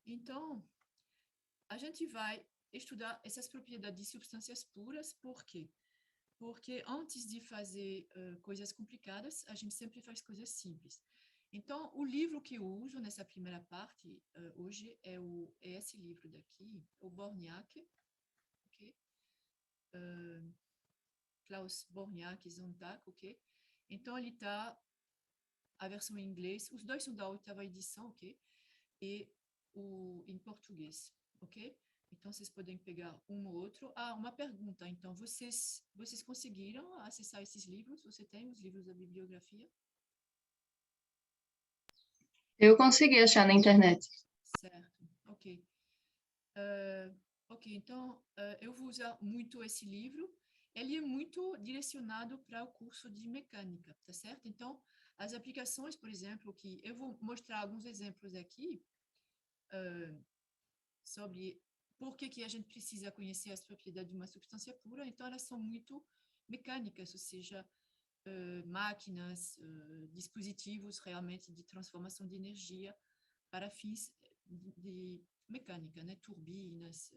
Então, a gente vai estudar essas propriedades de substâncias puras, por quê? Porque antes de fazer coisas complicadas, a gente sempre faz coisas simples. Então, o livro que eu uso nessa primeira parte hoje é esse livro daqui, o Borgnac, ok? Klaus Borgnac Zonta, ok? Então, ele está a versão em inglês, os dois são da oitava edição, ok? E em português, ok? Então, vocês podem pegar um ou outro. Ah, uma pergunta. Então, vocês conseguiram acessar esses livros? Você tem os livros da bibliografia? Eu consegui achar na internet. Certo, ok. Ok, então, eu vou usar muito esse livro. Ele é muito direcionado para o curso de mecânica, tá certo? Então, as aplicações, por exemplo, que eu vou mostrar alguns exemplos aqui, sobre por que a gente precisa conhecer as propriedades de uma substância pura. Então, elas são muito mecânicas, ou seja, máquinas, dispositivos realmente de transformação de energia para fins de mecânica, né? Turbinas,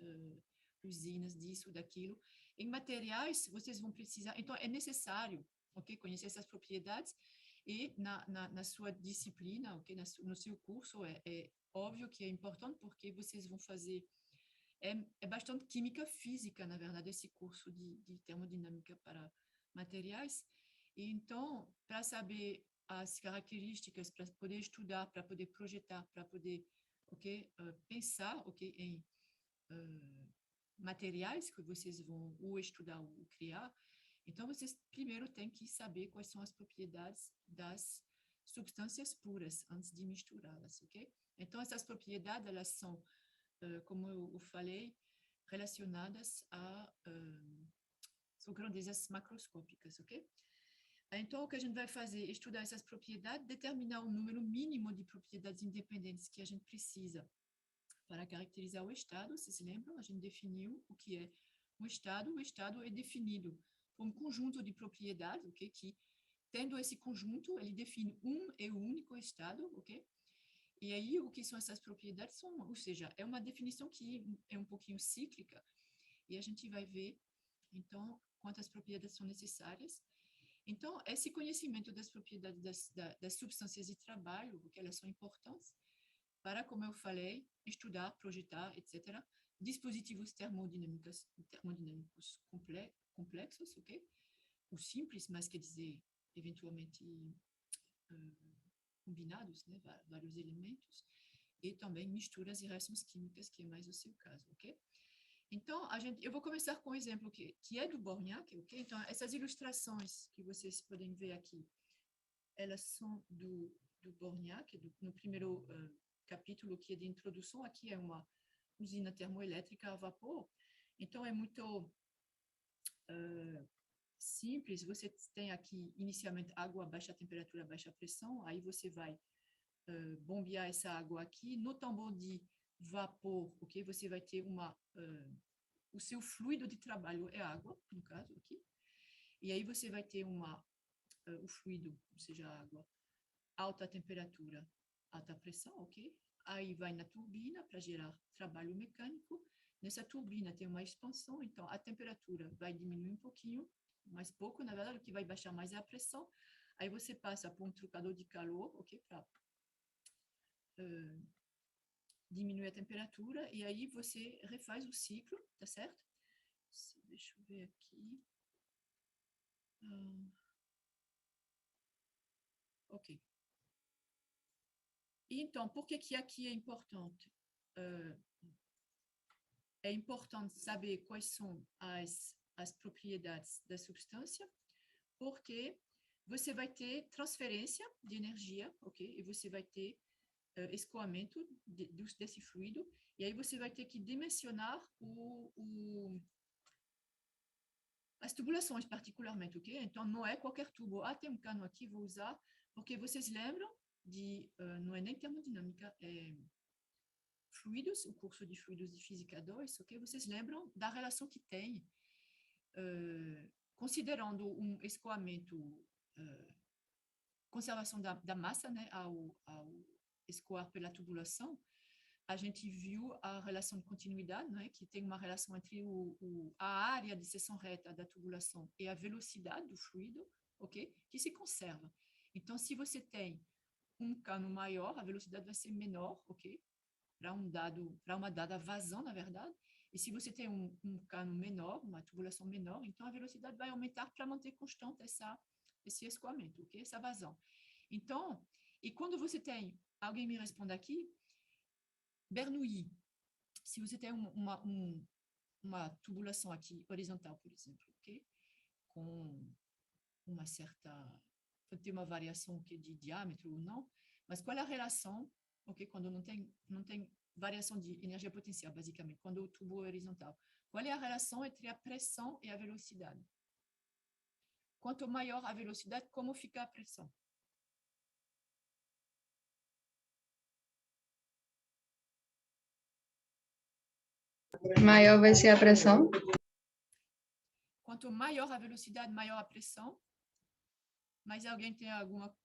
usinas, disso, daquilo. Em materiais, vocês vão precisar. Então, é necessário, ok, conhecer essas propriedades. E na sua disciplina, ok, no seu curso, é óbvio que é importante, porque vocês vão fazer. É bastante química física, na verdade, esse curso de termodinâmica para materiais. E então, para saber as características, para poder estudar, para poder projetar, para poder, ok, pensar, ok, em materiais que vocês vão ou estudar ou criar, então vocês primeiro têm que saber quais são as propriedades das substâncias puras antes de misturá-las, ok? Então essas propriedades elas são, como eu falei, relacionadas a são grandezas macroscópicas, ok? Então, o que a gente vai fazer é estudar essas propriedades, determinar o número mínimo de propriedades independentes que a gente precisa para caracterizar o estado. Vocês se lembram? A gente definiu o que é um estado. O estado é definido por um conjunto de propriedades, ok? Que, tendo esse conjunto, ele define um e único estado, ok? E aí, o que são essas propriedades? Ou seja, é uma definição que é um pouquinho cíclica, e a gente vai ver, então, quantas propriedades são necessárias. Então, esse conhecimento das propriedades das substâncias de trabalho, porque elas são importantes, para, como eu falei, estudar, projetar, etc., dispositivos termodinâmicos complexos, ok? Ou simples, mas quer dizer, eventualmente, combinados, né? Vários elementos, e também misturas e reações químicas, que é mais o seu caso, ok? Então, eu vou começar com um exemplo que é do Borgnac, ok? Então, essas ilustrações que vocês podem ver aqui, elas são do Borgnac, no primeiro capítulo, que é de introdução. Aqui é uma usina termoelétrica a vapor. Então, é muito simples. Você tem aqui, inicialmente, água a baixa temperatura, baixa pressão. Aí você vai bombear essa água aqui. No tambor de vapor, ok? Você vai ter o seu fluido de trabalho é água, no caso, aqui. E aí você vai ter o fluido, ou seja, a água, alta temperatura, alta pressão, ok? Aí vai na turbina para gerar trabalho mecânico. Nessa turbina tem uma expansão, então a temperatura vai diminuir um pouquinho, mais pouco, na verdade, o que vai baixar mais é a pressão. Aí você passa por um trocador de calor, ok? Para diminuir a temperatura, e aí você refaz o ciclo, tá certo? Deixa eu ver aqui. Ok. Então, por que aqui é importante? É importante saber quais são as propriedades da substância, porque você vai ter transferência de energia, ok? E você vai ter escoamento desse fluido, e aí você vai ter que dimensionar as tubulações, particularmente, ok? Então, não é qualquer tubo. Ah, tem um cano aqui, vou usar, porque vocês lembram não é nem termodinâmica, é fluidos, o curso de fluidos de física 2, ok? Vocês lembram da relação que tem, considerando um escoamento, conservação da massa, né, ao escoar pela tubulação, a gente viu a relação de continuidade, né, que tem uma relação entre a área de seção reta da tubulação e a velocidade do fluido, ok? Que se conserva. Então, se você tem um cano maior, a velocidade vai ser menor, ok? Para uma dada vazão, na verdade. E se você tem um cano menor, uma tubulação menor, então a velocidade vai aumentar para manter constante esse escoamento, ok? Essa vazão. Então, e quando você tem, alguém me responde aqui, Bernoulli, se você tem uma tubulação aqui horizontal, por exemplo, ok? Com uma certa, pode ter uma variação okay, de diâmetro ou não, mas qual é a relação, ok? Quando não tem variação de energia potencial, basicamente, quando o tubo é horizontal. Qual é a relação entre a pressão e a velocidade? Quanto maior a velocidade, como fica a pressão? Maior vai ser a pressão? Quanto maior a velocidade, maior a pressão. Mas alguém tem alguma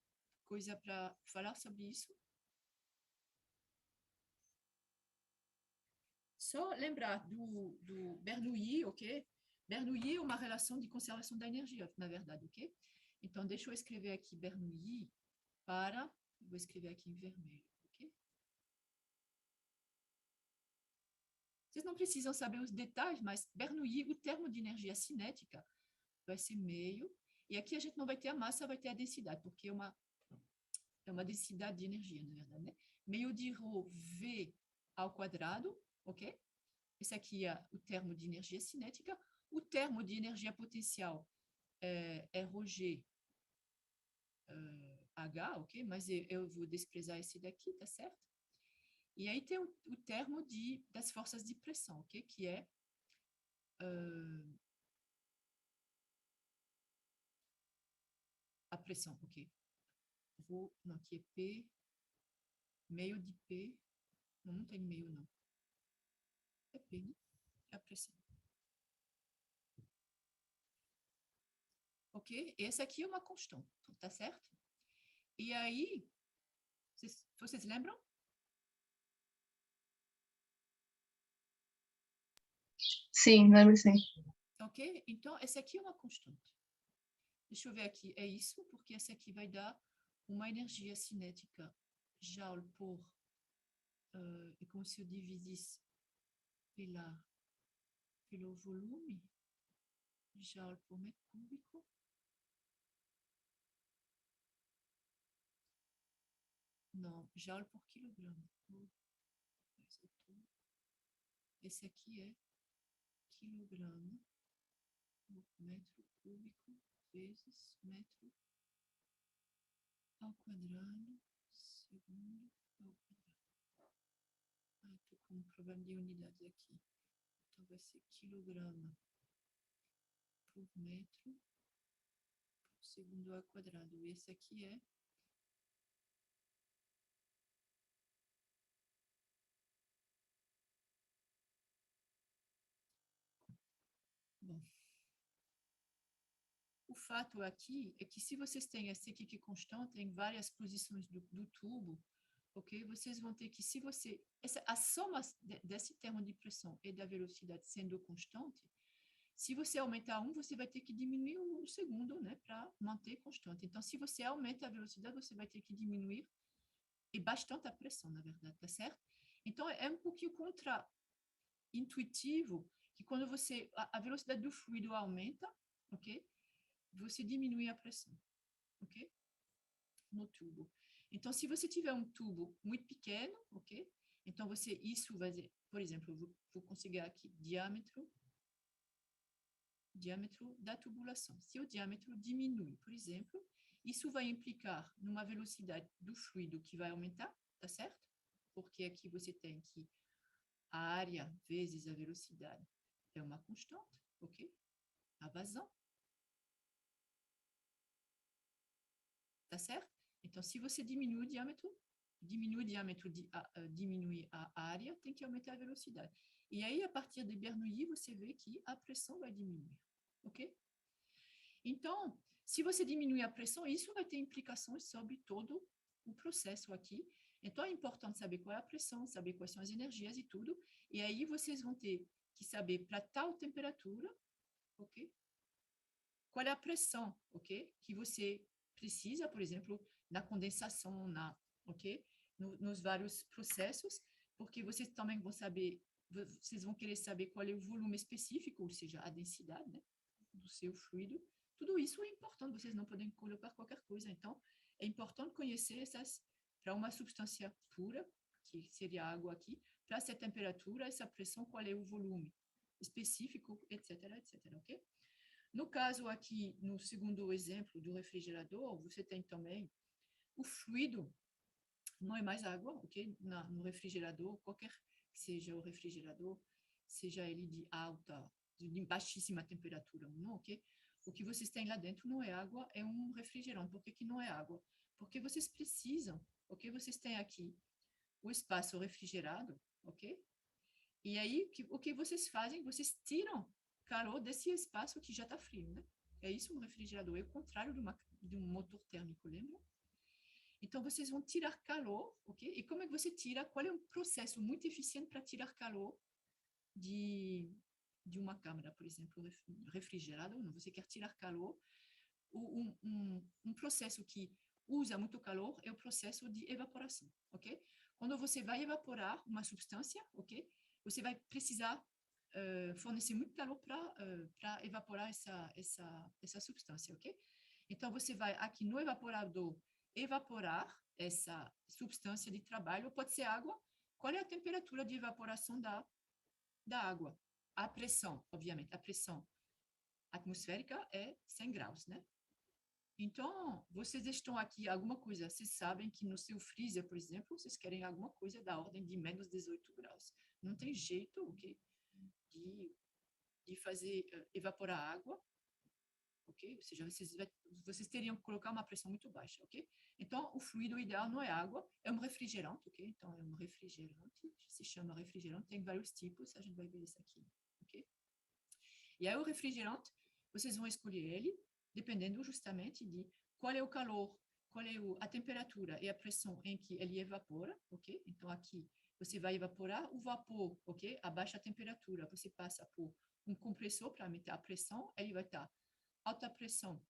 coisa para falar sobre isso? Só lembrar do Bernoulli, ok? Bernoulli é uma relação de conservação da energia, na verdade, ok? Então, deixa eu escrever aqui Bernoulli vou escrever aqui em vermelho, ok? Vocês não precisam saber os detalhes, mas Bernoulli, o termo de energia cinética, vai ser meio, e aqui a gente não vai ter a massa, vai ter a densidade, porque é uma densidade de energia, na verdade, né? Meio de ρ V ao quadrado, ok? Esse aqui é o termo de energia cinética. O termo de energia potencial é ρg H, ok? Mas eu vou desprezar esse daqui, tá certo? E aí tem o termo das forças de pressão, ok? Que é a pressão, ok? Não, aqui é P, meio de P. Não tem meio, não. É P, né? É a pressão. Ok? Esse aqui é uma constante, tá certo? E aí, vocês lembram? Sim, lembro sim. Ok? Então, esse aqui é uma constante. Deixa eu ver aqui. É isso, porque esse aqui vai dar uma energia cinética joule por... é como se eu dividisse pelo volume. Joule por metro cúbico. Não, joule por quilograma. Esse aqui é quilograma por metro cúbico vezes metro ao quadrado segundo ao quadrado. Estou com um problema de unidades aqui. Então, vai ser quilograma por metro por segundo ao quadrado. E esse aqui é bom. O fato aqui é que se vocês têm esse aqui que é constante em várias posições do tubo, ok? Vocês vão ter que, se você... a soma desse termo de pressão e da velocidade sendo constante, se você aumentar um, você vai ter que diminuir o segundo, né? Para manter constante. Então, se você aumenta a velocidade, você vai ter que diminuir e bastante a pressão, na verdade, tá certo? Então, é um pouquinho contra-intuitivo que quando a velocidade do fluido aumenta, ok? Você diminui a pressão, ok? No tubo. Então, se você tiver um tubo muito pequeno, ok? Então, isso vai dizer, por exemplo, eu vou conseguir aqui diâmetro da tubulação. Se o diâmetro diminui, por exemplo, isso vai implicar numa velocidade do fluido que vai aumentar, tá certo? Porque aqui você tem que a área vezes a velocidade é uma constante, ok? A vazão. Tá certo? Então, se você diminui o diâmetro, diminui a área, tem que aumentar a velocidade. E aí, a partir de Bernoulli, você vê que a pressão vai diminuir, ok? Então, se você diminuir a pressão, isso vai ter implicações sobre todo o processo aqui. Então, é importante saber qual é a pressão, saber quais são as energias e tudo. E aí, vocês vão ter que saber para tal temperatura, ok? Qual é a pressão, ok? Que você precisa, por exemplo, na condensação, ok? Nos vários processos, porque vocês também vão saber, vocês vão querer saber qual é o volume específico, ou seja, a densidade, né, do seu fluido. Tudo isso é importante, vocês não podem colocar qualquer coisa. Então, é importante conhecer essas, para uma substância pura, que seria a água aqui, para essa temperatura, essa pressão, qual é o volume específico, etc, etc, ok? No caso aqui, no segundo exemplo do refrigerador, você tem também o fluido, não é mais água, ok? No refrigerador, qualquer que seja o refrigerador, seja ele de alta, de baixíssima temperatura, não, ok? O que vocês têm lá dentro não é água, é um refrigerante. Por que que não é água? Porque vocês precisam, ok? Vocês têm aqui o espaço refrigerado, ok? E aí, o que vocês fazem? Vocês tiram calor desse espaço que já está frio, né? É isso um refrigerador, é o contrário de um motor térmico, lembra? Então, vocês vão tirar calor, ok? E como é que você tira? Qual é um processo muito eficiente para tirar calor de uma câmara, por exemplo, refrigerada? Não, você quer tirar calor. Um processo que usa muito calor é o processo de evaporação, ok? Quando você vai evaporar uma substância, ok? Você vai precisar fornecer muito calor para evaporar essa substância, ok? Então, você vai aqui no evaporador evaporar essa substância de trabalho, pode ser água. Qual é a temperatura de evaporação da água? A pressão, obviamente, a pressão atmosférica é 100 graus, né? Então, vocês estão aqui, alguma coisa, vocês sabem que no seu freezer, por exemplo, vocês querem alguma coisa da ordem de menos 18 graus. Não tem jeito, ok? De fazer evaporar água, ok? Ou seja, vocês teriam que colocar uma pressão muito baixa, ok? Então, o fluido ideal não é água, é um refrigerante, ok? Então, é um refrigerante, se chama refrigerante, tem vários tipos, a gente vai ver isso aqui, ok? E aí, o refrigerante, vocês vão escolher ele, dependendo justamente de qual é o calor, qual é a temperatura e a pressão em que ele evapora, ok? Então, aqui, você vai evaporar o vapor, ok? A baixa temperatura, você passa por um compressor para aumentar a pressão, ele vai estar alta pressão,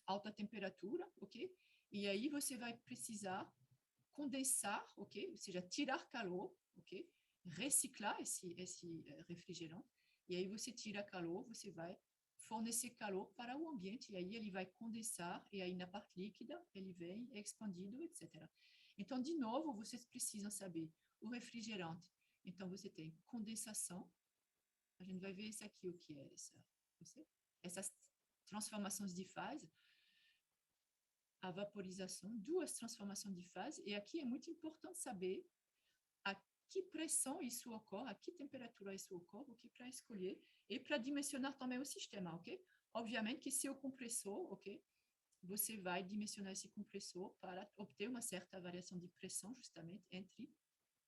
alta temperatura, ok? E aí você vai precisar condensar, ok? Ou seja, tirar calor, ok? Reciclar esse refrigerante. E aí você tira calor, você vai fornecer calor para o ambiente, e aí ele vai condensar, e aí na parte líquida ele vem expandido, etc. Então, de novo, vocês precisam saber o refrigerante. Então, você tem condensação. A gente vai ver isso aqui, o que é essas transformações de fase, a vaporização, duas transformações de fase, e aqui é muito importante saber a que pressão isso ocorre, a que temperatura isso ocorre, ok, para escolher, e para dimensionar também o sistema, ok? Obviamente que se o compressor, ok, você vai dimensionar esse compressor para obter uma certa variação de pressão, justamente, entre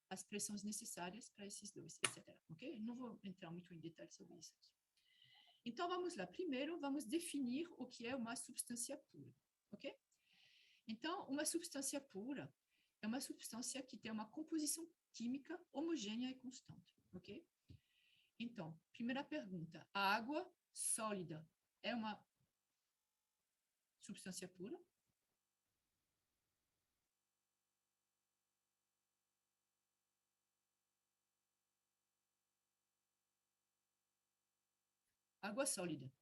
as pressões necessárias para esses dois, etc. Ok? Não vou entrar muito em detalhes sobre isso aqui. Então, vamos lá. Primeiro, vamos definir o que é uma substância pura, ok? Então, uma substância pura é uma substância que tem uma composição química homogênea e constante, ok? Então, primeira pergunta, a água sólida é uma substância pura? Água sólida.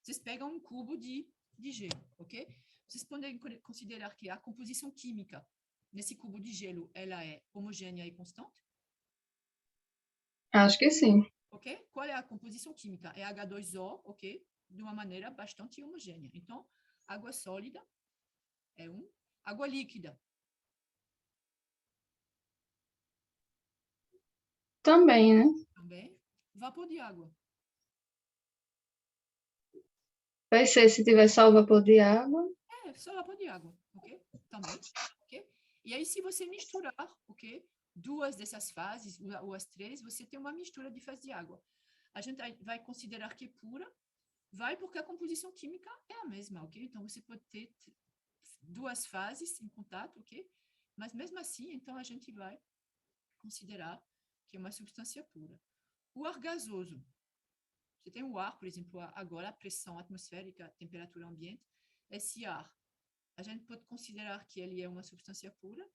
Vocês pegam um cubo de gelo, ok? Vocês podem considerar que a composição química nesse cubo de gelo, ela é homogênea e constante? Acho que sim. Ok? Qual é a composição química? É H2O, ok? De uma maneira bastante homogênea. Então, água sólida é água líquida. Também, né? Também. Vapor de água. Vai ser se tiver só o vapor de água. É, só vapor de água, ok? Também, ok? E aí, se você misturar, ok? Duas dessas fases, ou as três, você tem uma mistura de fase de água. A gente vai considerar que é pura, vai porque a composição química é a mesma, ok? Então, você pode ter duas fases em contato, ok? Mas mesmo assim, então a gente vai considerar que é uma substância pura. O ar gasoso. Você tem o ar, por exemplo, agora a pressão atmosférica, a temperatura ambiente, esse ar. A gente pode considerar que ele é uma substância pura?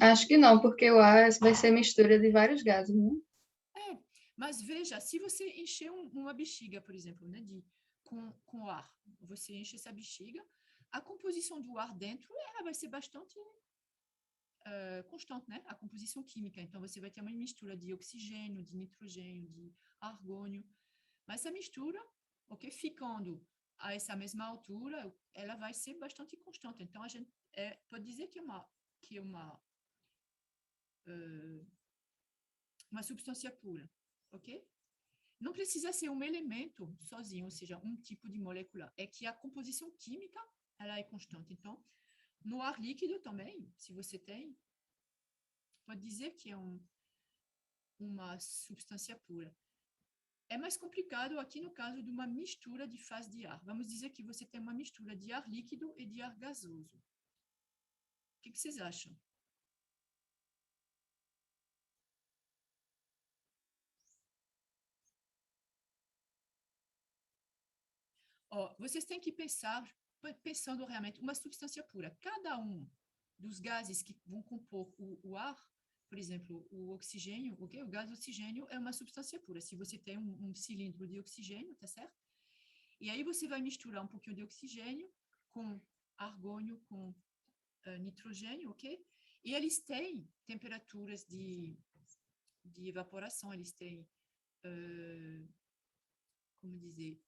Acho que não, porque o ar vai ser mistura de vários gases, né? É, mas veja, se você encher uma bexiga, por exemplo, né, com ar, você enche essa bexiga, a composição do ar dentro ela vai ser bastante constante, né? A composição química. Então, você vai ter uma mistura de oxigênio, de nitrogênio, de argônio. Mas essa mistura, ok, ficando a essa mesma altura, ela vai ser bastante constante. Então, a gente pode dizer que é uma substância pura, ok? Não precisa ser um elemento sozinho, ou seja, um tipo de molécula. É que a composição química, ela é constante. Então, no ar líquido também, se você tem, pode dizer que é uma substância pura. É mais complicado aqui no caso de uma mistura de fase de ar. Vamos dizer que você tem uma mistura de ar líquido e de ar gasoso. O que vocês acham? Vocês têm que pensar, pensando realmente, uma substância pura. Cada um dos gases que vão compor o ar, por exemplo, o oxigênio, okay? O gás oxigênio é uma substância pura. Se você tem um cilindro de oxigênio, tá certo? E aí você vai misturar um pouquinho de oxigênio com argônio, com nitrogênio, ok? E eles têm temperaturas de evaporação, eles têm, como dizer,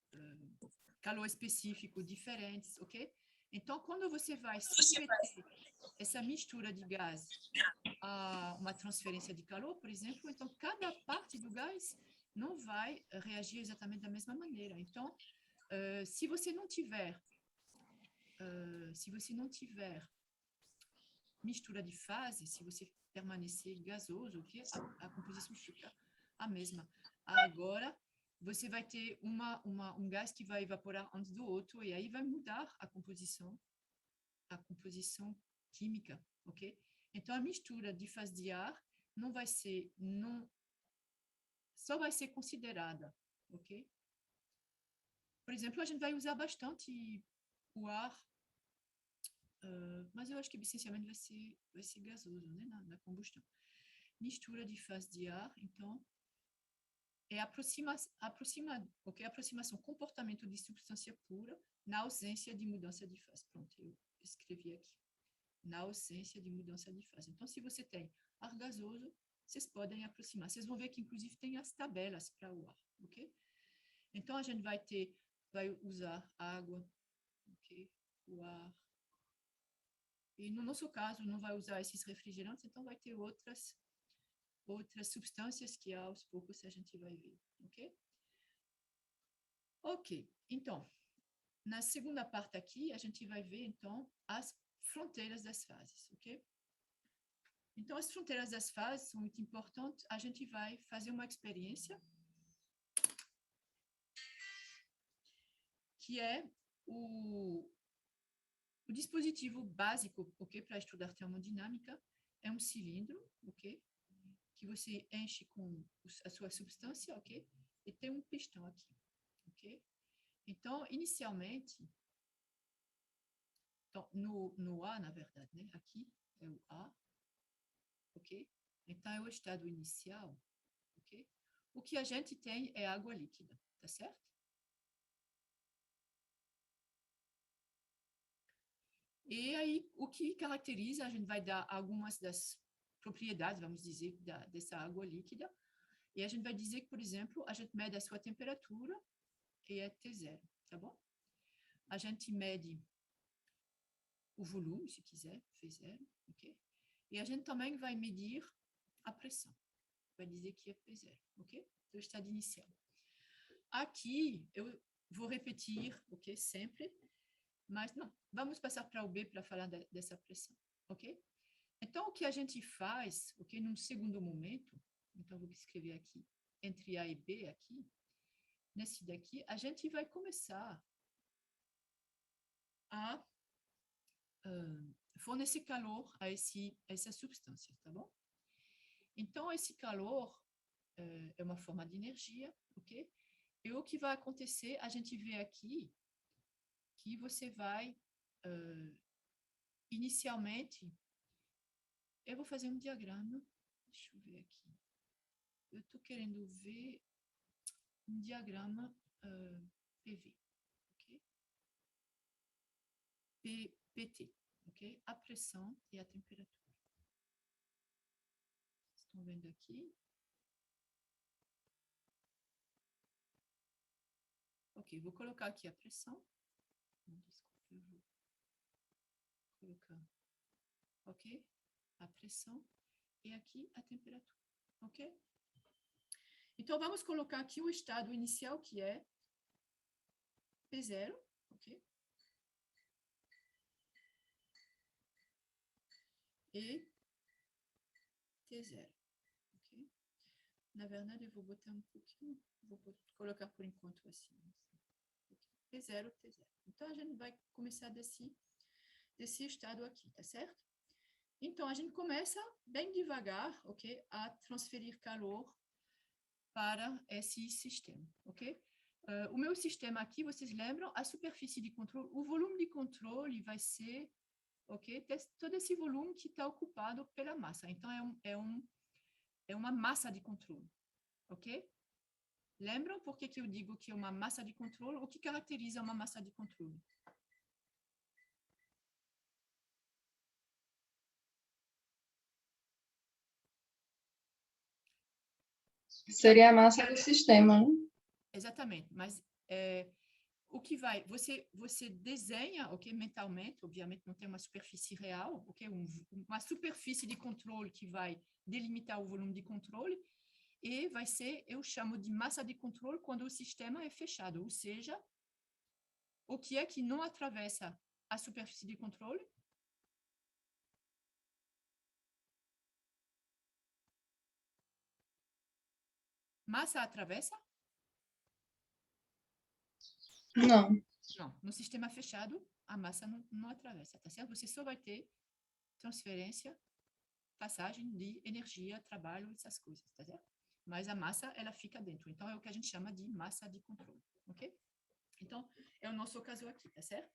calor específico diferentes, ok? Então, quando você vai submeter essa mistura de gás a uma transferência de calor, por exemplo, então cada parte do gás não vai reagir exatamente da mesma maneira. Então, se você não tiver mistura de fase, se você permanecer gasoso, okay, a composição fica a mesma. Agora, você vai ter um gás que vai evaporar antes do outro, e aí vai mudar a composição química, ok? Então, a mistura de fase de ar não vai ser, não, só vai ser considerada, ok? Por exemplo, a gente vai usar bastante o ar, mas eu acho que essencialmente vai ser gasoso, né, na combustão. Mistura de fase de ar, então, é aproximação, comportamento de substância pura na ausência de mudança de fase. Pronto, eu escrevi aqui. Na ausência de mudança de fase. Então, se você tem ar gasoso, vocês podem aproximar. Vocês vão ver que, inclusive, tem as tabelas para o ar, ok? Então, a gente vai usar água, ok? O ar. E, no nosso caso, não vai usar esses refrigerantes, então vai ter outras substâncias que, aos poucos, a gente vai ver, ok? Ok, então, na segunda parte aqui, a gente vai ver, então, as fronteiras das fases, ok? Então, as fronteiras das fases são muito importantes. A gente vai fazer uma experiência que é o dispositivo básico, ok, para estudar termodinâmica. É um cilindro, ok, que você enche com a sua substância, ok, e tem um pistão aqui, ok. Então, inicialmente, então, no A, na verdade, né, aqui é o A, ok. Então, é o estado inicial, ok. O que a gente tem é água líquida, tá certo? E aí, o que caracteriza, a gente vai dar algumas das propriedades, vamos dizer, dessa água líquida, e a gente vai dizer que, por exemplo, a gente mede a sua temperatura e é T0, tá bom? A gente mede o volume, se quiser, F0, ok? E a gente também vai medir a pressão, vai dizer que é P0, ok? Do estado inicial. Aqui, eu vou repetir, ok, sempre, mas não, vamos passar para o B para falar dessa pressão, ok? Então, o que a gente faz, ok, num segundo momento, então vou escrever aqui, entre A e B aqui, nesse daqui, a gente vai começar a fornecer calor a essa substância, tá bom? Então, esse calor é uma forma de energia, ok? E o que vai acontecer, a gente vê aqui que você vai, inicialmente, eu vou fazer um diagrama, deixa eu ver aqui. Eu estou querendo ver um diagrama PV, ok? PT, ok? A pressão e a temperatura. Estão vendo aqui? Ok, vou colocar aqui a pressão. Desculpa, eu vou colocar, ok? A pressão e aqui a temperatura, ok? Então, vamos colocar aqui o estado inicial, que é P0, ok? E T0, ok? Na verdade, eu vou botar um pouquinho, vou colocar por enquanto assim. P0, T0. Então, a gente vai começar desse estado aqui, tá certo? Então, a gente começa bem devagar, ok? A transferir calor para esse sistema, ok? O meu sistema aqui, vocês lembram? A superfície de controle, o volume de controle vai ser, ok? Todo esse volume que está ocupado pela massa. Então, é uma massa de controle, ok? Lembram por que eu digo que é uma massa de controle? O que caracteriza uma massa de controle? Seria a massa do sistema, né? Exatamente, mas o que vai, você desenha, ok, mentalmente, obviamente não tem uma superfície real, ok, uma superfície de controle que vai delimitar o volume de controle, e vai ser, eu chamo de massa de controle quando o sistema é fechado, ou seja, o que é que não atravessa a superfície de controle? Massa atravessa? Não. Não, no sistema fechado, a massa não atravessa, tá certo? Você só vai ter transferência, passagem de energia, trabalho, essas coisas, tá certo? Mas a massa, ela fica dentro. Então, é o que a gente chama de massa de controle, ok? Então, é o nosso caso aqui, tá certo?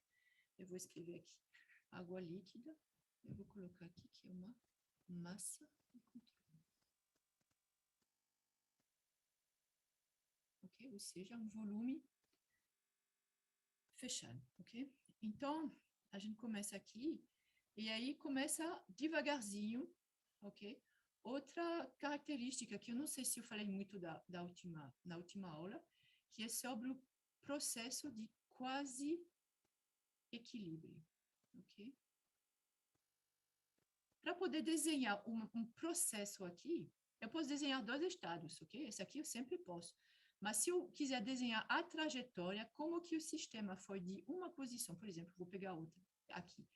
Eu vou escrever aqui água líquida. Eu vou colocar aqui que é uma massa de controle. Ok? Ou seja, um volume fechado, ok? Então, a gente começa aqui e aí começa devagarzinho, ok? Outra característica que eu não sei se eu falei muito na última aula, que é sobre o processo de quase equilíbrio, ok? Para poder desenhar um processo aqui, eu posso desenhar dois estados, ok? Esse aqui eu sempre posso. Mas se eu quiser desenhar a trajetória, como que o sistema foi de uma posição, por exemplo, vou pegar outra aqui.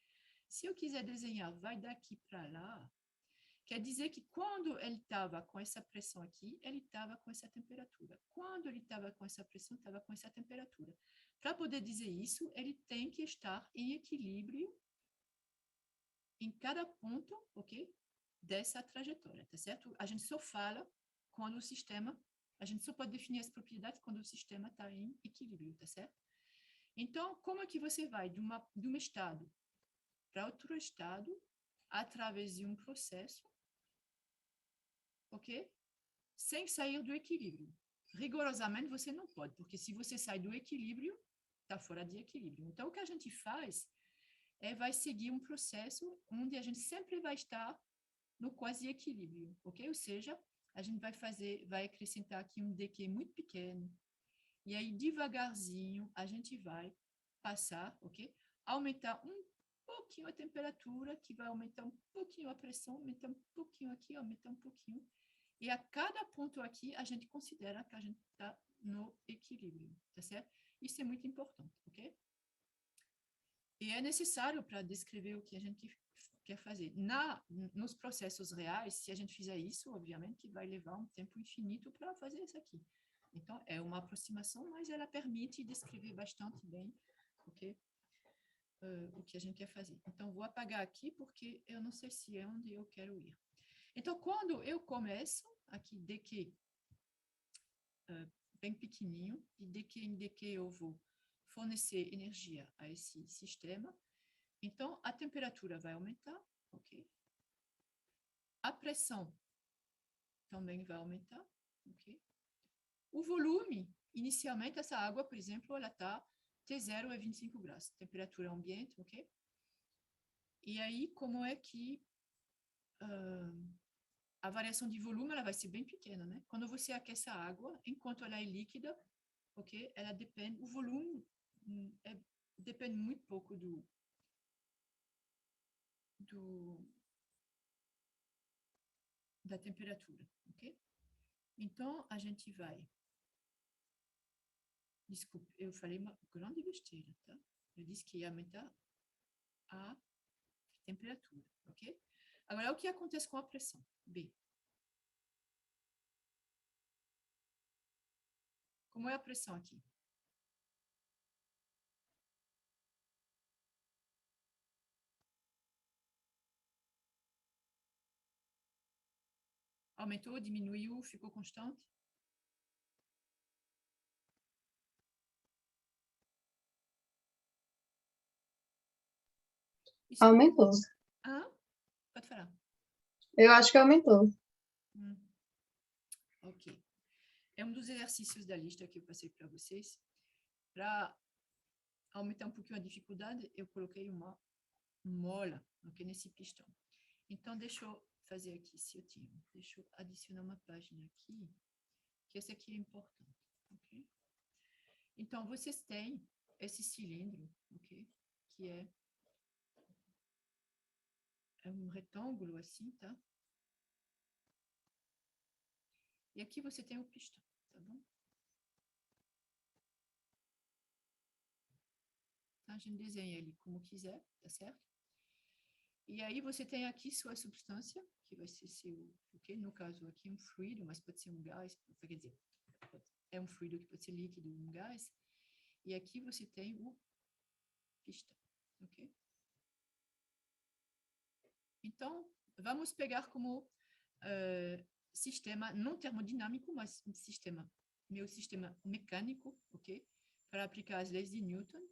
Se eu quiser desenhar, vai daqui para lá, quer dizer que quando ele estava com essa pressão aqui, ele estava com essa temperatura. Quando ele estava com essa pressão, estava com essa temperatura. Para poder dizer isso, ele tem que estar em equilíbrio em cada ponto, ok? Dessa trajetória, tá certo? A gente só fala quando o sistema, a gente só pode definir as propriedades quando o sistema está em equilíbrio, tá certo? Então, como é que você vai de um estado para outro estado através de um processo, ok? Sem sair do equilíbrio. Rigorosamente, você não pode, porque se você sai do equilíbrio, está fora de equilíbrio. Então, o que a gente faz vai seguir um processo onde a gente sempre vai estar no quase equilíbrio, ok? Ou seja, a gente vai acrescentar aqui um dq muito pequeno, e aí devagarzinho a gente vai passar, ok? Aumentar um pouquinho a temperatura, que vai aumentar um pouquinho a pressão, aumentar um pouquinho aqui, aumentar um pouquinho. E a cada ponto aqui, a gente considera que a gente está no equilíbrio, tá certo? Isso é muito importante, ok? E é necessário para descrever o que a gente quer fazer. Nos processos reais, se a gente fizer isso, obviamente que vai levar um tempo infinito para fazer isso aqui. Então, é uma aproximação, mas ela permite descrever bastante bem, ok? o que a gente quer fazer. Então, vou apagar aqui, porque eu não sei se é onde eu quero ir. Então, quando eu começo, aqui, dq, bem pequenininho, e dq em dq eu vou fornecer energia a esse sistema, então, a temperatura vai aumentar, ok? A pressão também vai aumentar, ok? O volume, inicialmente, essa água, por exemplo, ela está T0 é 25 graus, temperatura ambiente, ok? E aí, como é que a variação de volume ela vai ser bem pequena, né? Quando você aquece a água, enquanto ela é líquida, ok? Ela depende, o volume depende muito pouco da temperatura, ok? Então, a gente vai... Desculpe, eu falei uma grande besteira, tá? Eu disse que ia aumentar a temperatura, ok? Agora, o que acontece com a pressão? B. Como é a pressão aqui? Aumentou, diminuiu, ficou constante? Isso é... Aumentou. Ah, pode falar. Eu acho que aumentou. Ok. É um dos exercícios da lista que eu passei para vocês. Para aumentar um pouquinho a dificuldade, eu coloquei uma mola, ok, nesse pistão. Então, deixa eu fazer aqui, se eu tinha. Deixa eu adicionar uma página aqui, que esse aqui é importante, ok? Então, vocês têm esse cilindro, ok? Que é um retângulo assim, tá? E aqui você tem o pistão, tá bom? Então, a gente desenha ele como quiser, tá certo? E aí você tem aqui sua substância, que vai ser seu, ok? No caso aqui um fluido, mas pode ser um gás, quer dizer, é um fluido que pode ser líquido, um gás. E aqui você tem o pistão, ok? Então, vamos pegar como sistema não termodinâmico, mas um sistema, meu sistema mecânico, ok? Para aplicar as leis de Newton,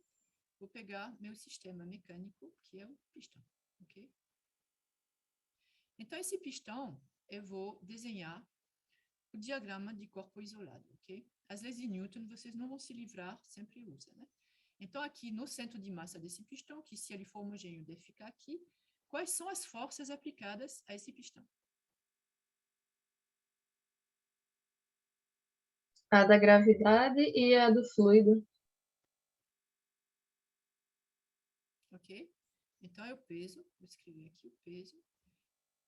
vou pegar meu sistema mecânico, que é o pistão, ok? Então, esse pistão, eu vou desenhar o diagrama de corpo isolado, ok? As leis de Newton, vocês não vão se livrar, sempre usa, né? Então, aqui no centro de massa desse pistão, que se ele for homogêneo deve ficar aqui, quais são as forças aplicadas a esse pistão? A da gravidade e a do fluido. Ok? Então, é o peso, vou escrever aqui o peso.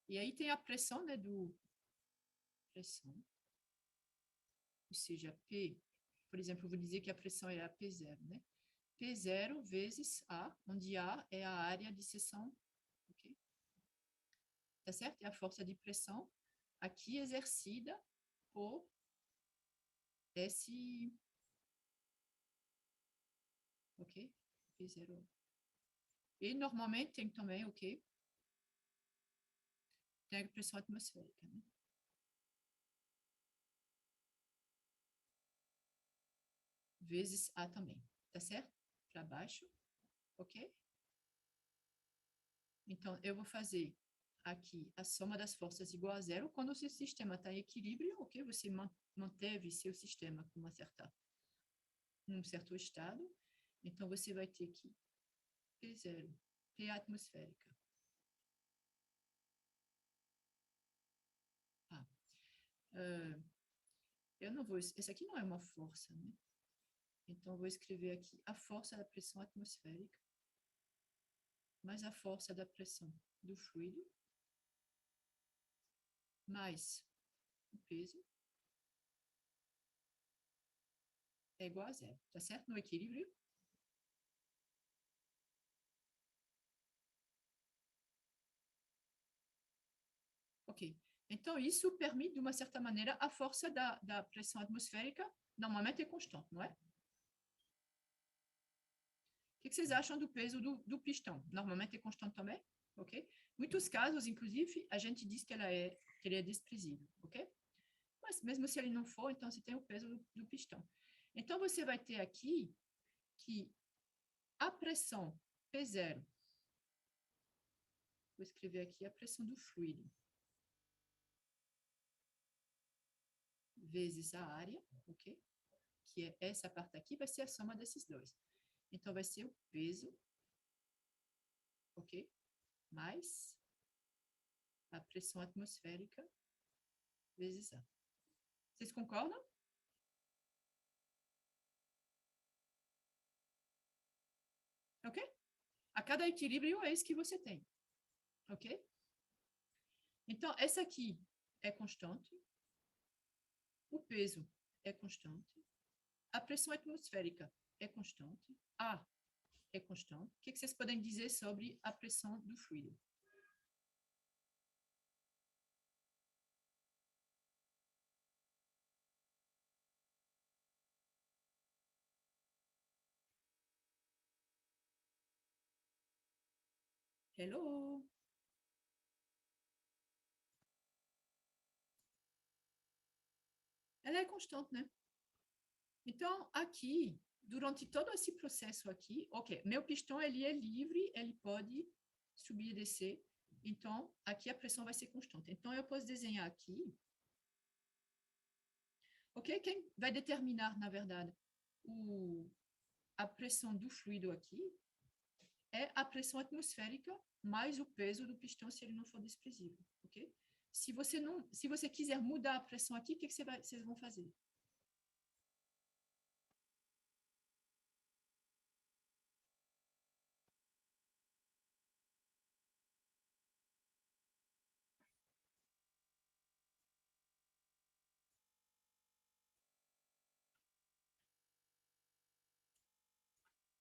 E aí tem a pressão, né, pressão. Ou seja, P, por exemplo, eu vou dizer que a pressão é a P0, né? P0 vezes A, onde A é a área de seção, ok? Tá certo? É a força de pressão aqui exercida por esse, ok? P0. E normalmente tem também, ok? Tem a pressão atmosférica, né? Vezes A também, tá certo? Para baixo, ok? Então, eu vou fazer aqui a soma das forças igual a zero. Quando o seu sistema está em equilíbrio, ok? Você manteve seu sistema com um certo estado. Então, você vai ter que P0, P atmosférica. Eu não vou... Esse aqui não é uma força, né? Então, eu vou escrever aqui a força da pressão atmosférica mais a força da pressão do fluido mais o peso é igual a zero, tá certo? No equilíbrio. Ok. Então, isso permite, de uma certa maneira, a força da pressão atmosférica normalmente é constante, não é? que vocês acham do peso do pistão? Normalmente é constante também, ok? Muitos casos, inclusive, a gente diz que ele é desprezível, ok? Mas mesmo se ele não for, então você tem o peso do pistão. Então, você vai ter aqui que a pressão P0, vou escrever aqui a pressão do fluido, vezes a área, ok? Que é essa parte aqui, vai ser a soma desses dois. Então, vai ser o peso, ok? Mais a pressão atmosférica vezes A. Vocês concordam? Ok? A cada equilíbrio é isso que você tem. Ok? Então, essa aqui é constante. O peso é constante. A pressão atmosférica é constante. A é constante. O que vocês podem dizer sobre a pressão do fluido? Hello? Ela é constante, né? Então, aqui, durante todo esse processo aqui, ok, meu pistão, ele é livre, ele pode subir e descer. Então, aqui a pressão vai ser constante. Então, eu posso desenhar aqui, ok? Quem vai determinar, na verdade, a pressão do fluido aqui é a pressão atmosférica mais o peso do pistão, se ele não for desprezível, ok? Se você quiser mudar a pressão aqui, o que vocês vão fazer?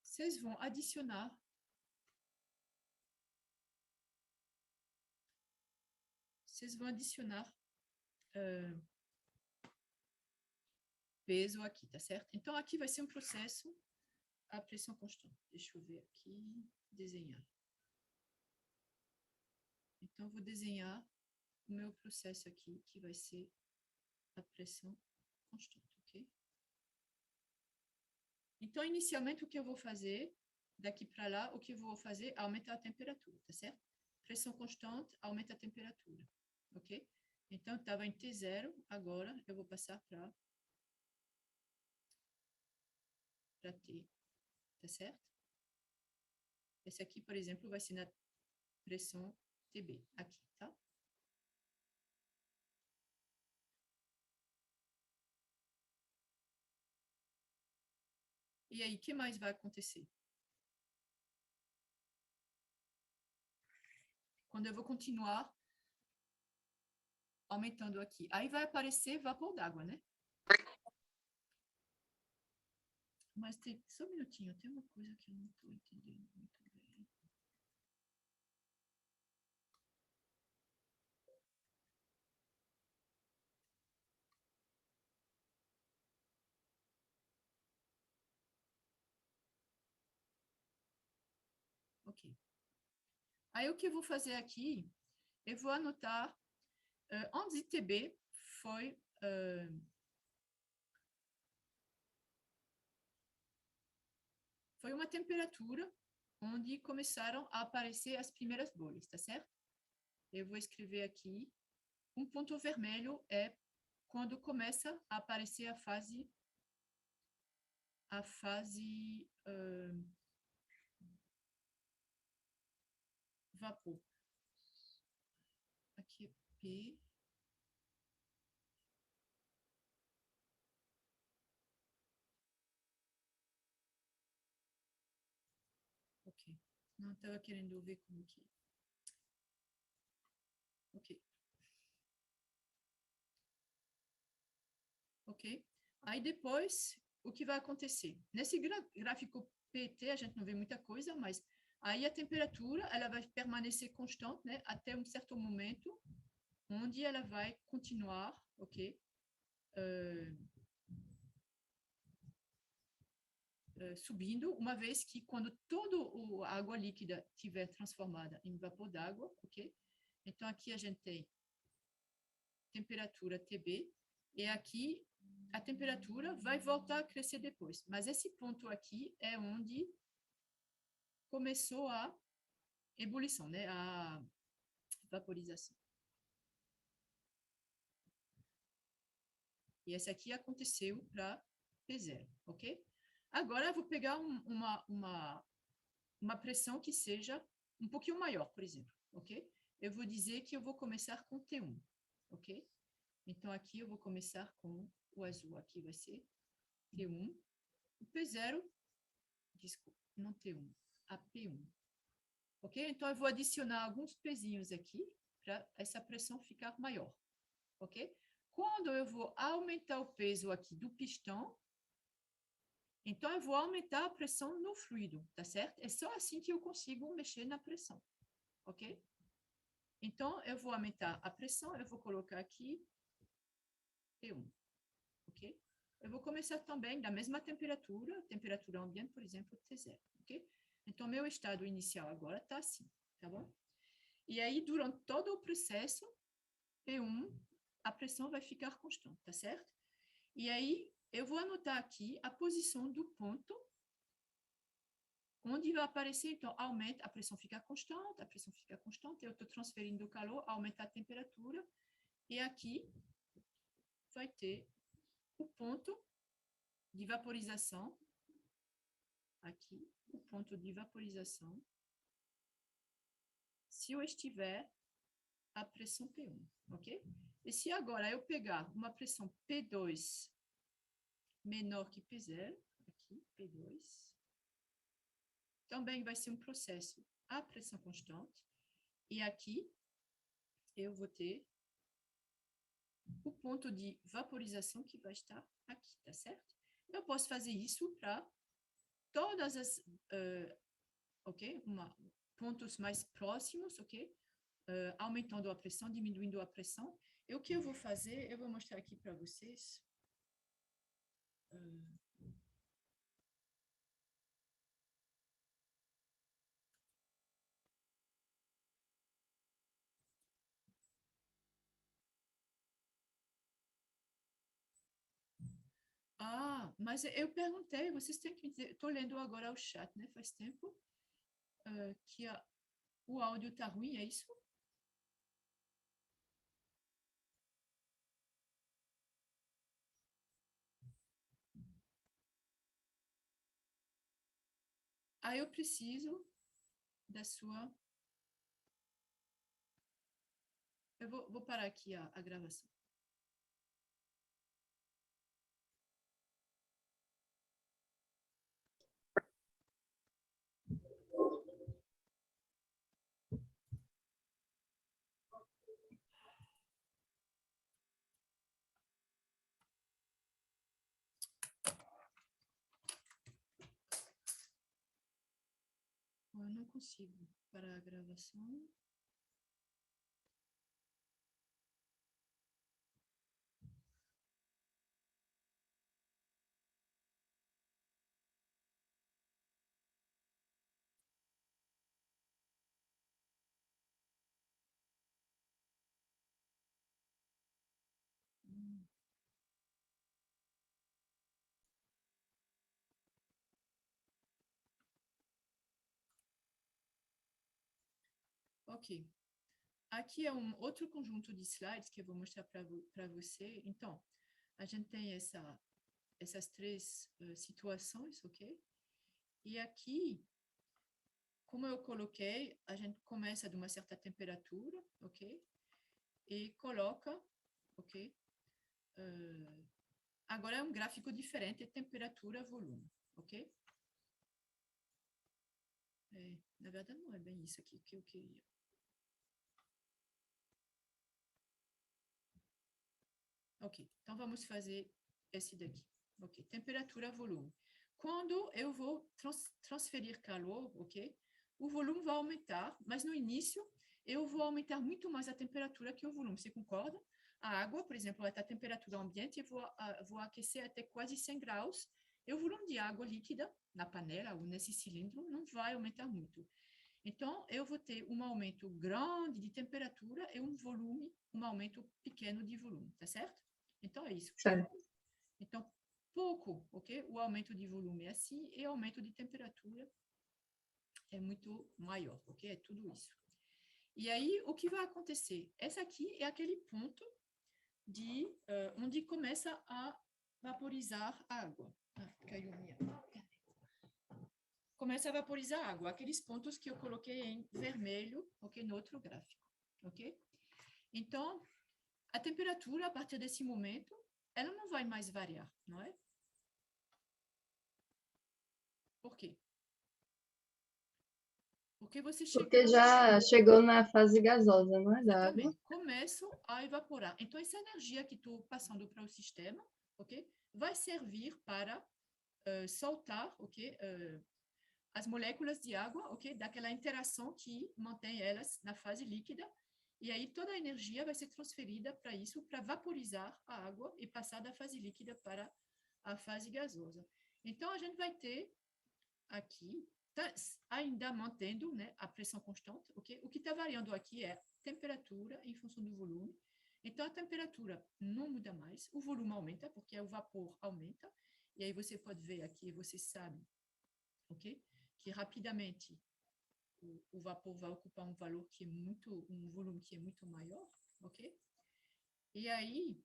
Vocês vão adicionar peso aqui, tá certo? Então, aqui vai ser um processo a pressão constante. Deixa eu ver aqui, desenhar. Então, vou desenhar o meu processo aqui, que vai ser a pressão constante, ok? Então, inicialmente, o que eu vou fazer, daqui para lá, o que eu vou fazer é aumentar a temperatura, tá certo? Pressão constante, aumenta a temperatura, ok? Então, estava em T0, agora eu vou passar para T, tá certo? Esse aqui, por exemplo, vai ser na pressão TB, aqui, tá? E aí, o que mais vai acontecer? Quando eu vou continuar aumentando aqui, aí vai aparecer vapor d'água, né? Mas tem, só um minutinho, tem uma coisa que eu não estou entendendo muito bem. Ok. Aí, o que eu vou fazer aqui, eu vou anotar, antes de TB, foi... foi uma temperatura onde começaram a aparecer as primeiras bolhas, tá certo? Eu vou escrever aqui. Um ponto vermelho é quando começa a aparecer a fase vapor. Aqui é P. Ok. Não estava querendo ver como que... Ok. Ok? Aí depois, o que vai acontecer? Nesse gráfico PT, a gente não vê muita coisa, mas aí a temperatura ela vai permanecer constante, né, até um certo momento, onde ela vai continuar, ok? subindo, uma vez que quando toda a água líquida estiver transformada em vapor d'água, ok? Então, aqui a gente tem temperatura TB, e aqui a temperatura vai voltar a crescer depois. Mas esse ponto aqui é onde começou a ebulição, né? A vaporização. E esse aqui aconteceu para P0, ok? Agora eu vou pegar uma pressão que seja um pouquinho maior, por exemplo, ok? Eu vou dizer que eu vou começar com T1, ok? Então, aqui eu vou começar com o azul, aqui vai ser T1. O P0, desculpa, não T1, a P1. Ok? Então, eu vou adicionar alguns pezinhos aqui para essa pressão ficar maior. Ok? Quando eu vou aumentar o peso aqui do pistão, então eu vou aumentar a pressão no fluido, tá certo? É só assim que eu consigo mexer na pressão. Ok? Então, eu vou aumentar a pressão, eu vou colocar aqui T1. Ok? Eu vou começar também da mesma temperatura ambiente, por exemplo, T0, ok? Então, meu estado inicial agora está assim, tá bom? E aí, durante todo o processo, P1, a pressão vai ficar constante, tá certo? E aí, eu vou anotar aqui a posição do ponto onde vai aparecer, então, aumenta, a pressão fica constante, eu estou transferindo o calor, aumenta a temperatura, e aqui vai ter o ponto de vaporização, aqui, o ponto de vaporização, se eu estiver a pressão P1, ok? E se agora eu pegar uma pressão P2 menor que P0, aqui, P2, também vai ser um processo a pressão constante, e aqui eu vou ter o ponto de vaporização que vai estar aqui, tá certo? Eu posso fazer isso para todas as, ok? Pontos mais próximos, ok? Aumentando a pressão, diminuindo a pressão. E o que eu vou fazer, eu vou mostrar aqui para vocês. Ah, mas eu perguntei, vocês têm que dizer, estou lendo agora o chat, né? Faz tempo que o áudio está ruim, é isso? Aí eu preciso da sua... Eu vou parar aqui a gravação. Eu não consigo parar a gravação. Ok. Aqui é um outro conjunto de slides que eu vou mostrar para você. Então, a gente tem essas três situações, ok? E aqui, como eu coloquei, a gente começa de uma certa temperatura, ok? E coloca, ok? Agora é um gráfico diferente, temperatura, volume, ok? Na verdade, não é bem isso aqui que eu queria. Ok, então vamos fazer esse daqui. Ok, temperatura, volume. Quando eu vou transferir calor, ok? O volume vai aumentar, mas no início eu vou aumentar muito mais a temperatura que o volume, você concorda? A água, por exemplo, ela está a temperatura ambiente, eu vou aquecer até quase 100 graus, e o volume de água líquida na panela ou nesse cilindro não vai aumentar muito. Então, eu vou ter um aumento grande de temperatura e um aumento pequeno de volume, tá certo? Então, é isso. Certo. Então, pouco, ok? O aumento de volume é assim e o aumento de temperatura é muito maior, ok? É tudo isso. E aí, o que vai acontecer? Esse aqui é aquele ponto onde começa a vaporizar a água. Caiu minha. Começa a vaporizar a água, aqueles pontos que eu coloquei em vermelho, ok? No outro gráfico, ok? Então, a temperatura, a partir desse momento, ela não vai mais variar, não é? Por quê? Porque você chegou... Porque já chegou na fase gasosa, não é, da água? Exatamente. Começam a evaporar. Então, essa energia que estou passando para o sistema, ok? Vai servir para soltar, ok? As moléculas de água, ok? Daquela interação que mantém elas na fase líquida. E aí, toda a energia vai ser transferida para isso, para vaporizar a água e passar da fase líquida para a fase gasosa. Então, a gente vai ter aqui, ainda mantendo, né, a pressão constante, ok? O que está variando aqui é a temperatura em função do volume. Então, a temperatura não muda mais, o volume aumenta, porque o vapor aumenta. E aí, você pode ver aqui, você sabe, ok? Que rapidamente o vapor vai ocupar um volume que é muito maior, ok? E aí,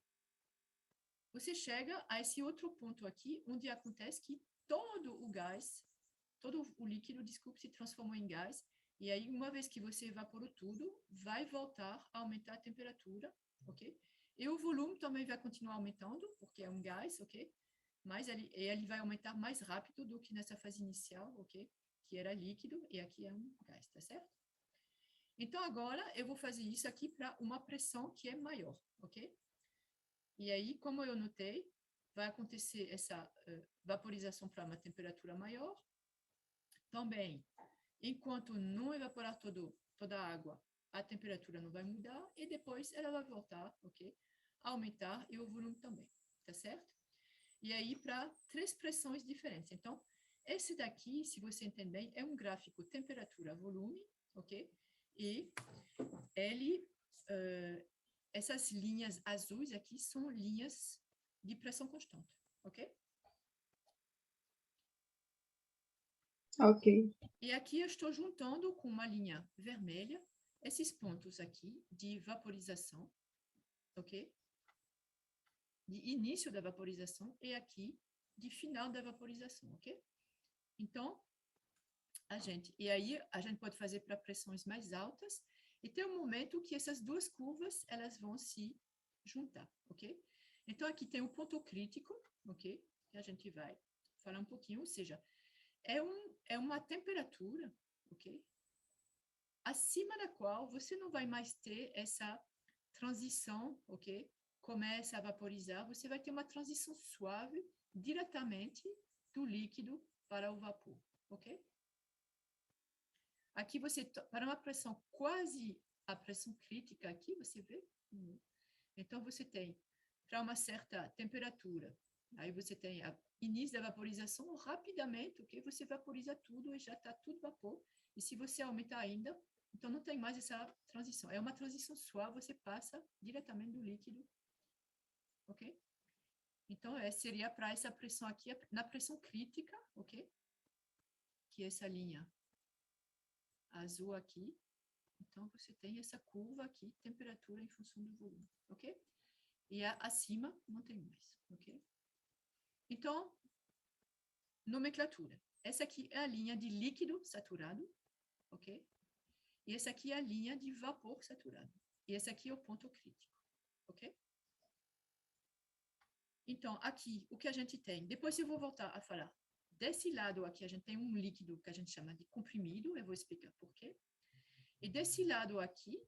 você chega a esse outro ponto aqui, onde acontece que todo o líquido, desculpe, se transformou em gás, e aí, uma vez que você evaporou tudo, vai voltar a aumentar a temperatura, ok? E o volume também vai continuar aumentando, porque é um gás, ok? Mas ele vai aumentar mais rápido do que nessa fase inicial, ok? Que era líquido, e aqui é um gás, tá certo? Então, agora, eu vou fazer isso aqui para uma pressão que é maior, ok? E aí, como eu notei, vai acontecer essa vaporização para uma temperatura maior. Também, enquanto não evaporar toda a água, a temperatura não vai mudar, e depois ela vai voltar, ok? A aumentar, e o volume também, tá certo? E aí, para 3 pressões diferentes. Então, esse daqui, se você entender bem, é um gráfico temperatura-volume, ok? E essas linhas azuis aqui são linhas de pressão constante, ok? Ok. E aqui eu estou juntando com uma linha vermelha esses pontos aqui de vaporização, ok? De início da vaporização e aqui de final da vaporização, ok? Então, e aí a gente pode fazer para pressões mais altas e tem um momento que essas duas curvas elas vão se juntar, ok? Então aqui tem um ponto crítico, ok? Que a gente vai falar um pouquinho, ou seja, é uma temperatura, ok? Acima da qual você não vai mais ter essa transição, ok? Começa a vaporizar, você vai ter uma transição suave diretamente do líquido para o vapor, ok? Aqui você, para uma pressão quase a pressão crítica, aqui você vê. Então, você tem, para uma certa temperatura, aí você tem o início da vaporização, rapidamente, ok? Você vaporiza tudo e já está tudo vapor. E se você aumentar ainda, então não tem mais essa transição. É uma transição suave, você passa diretamente do líquido, ok? Então, seria para essa pressão aqui, na pressão crítica, ok? Que é essa linha azul aqui. Então, você tem essa curva aqui, temperatura em função do volume, ok? E acima não tem mais, ok? Então, nomenclatura. Essa aqui é a linha de líquido saturado, ok? E essa aqui é a linha de vapor saturado. E esse aqui é o ponto crítico, ok? Então, aqui, o que a gente tem? Depois eu vou voltar a falar. Desse lado aqui, a gente tem um líquido que a gente chama de comprimido, eu vou explicar por quê. E desse lado aqui,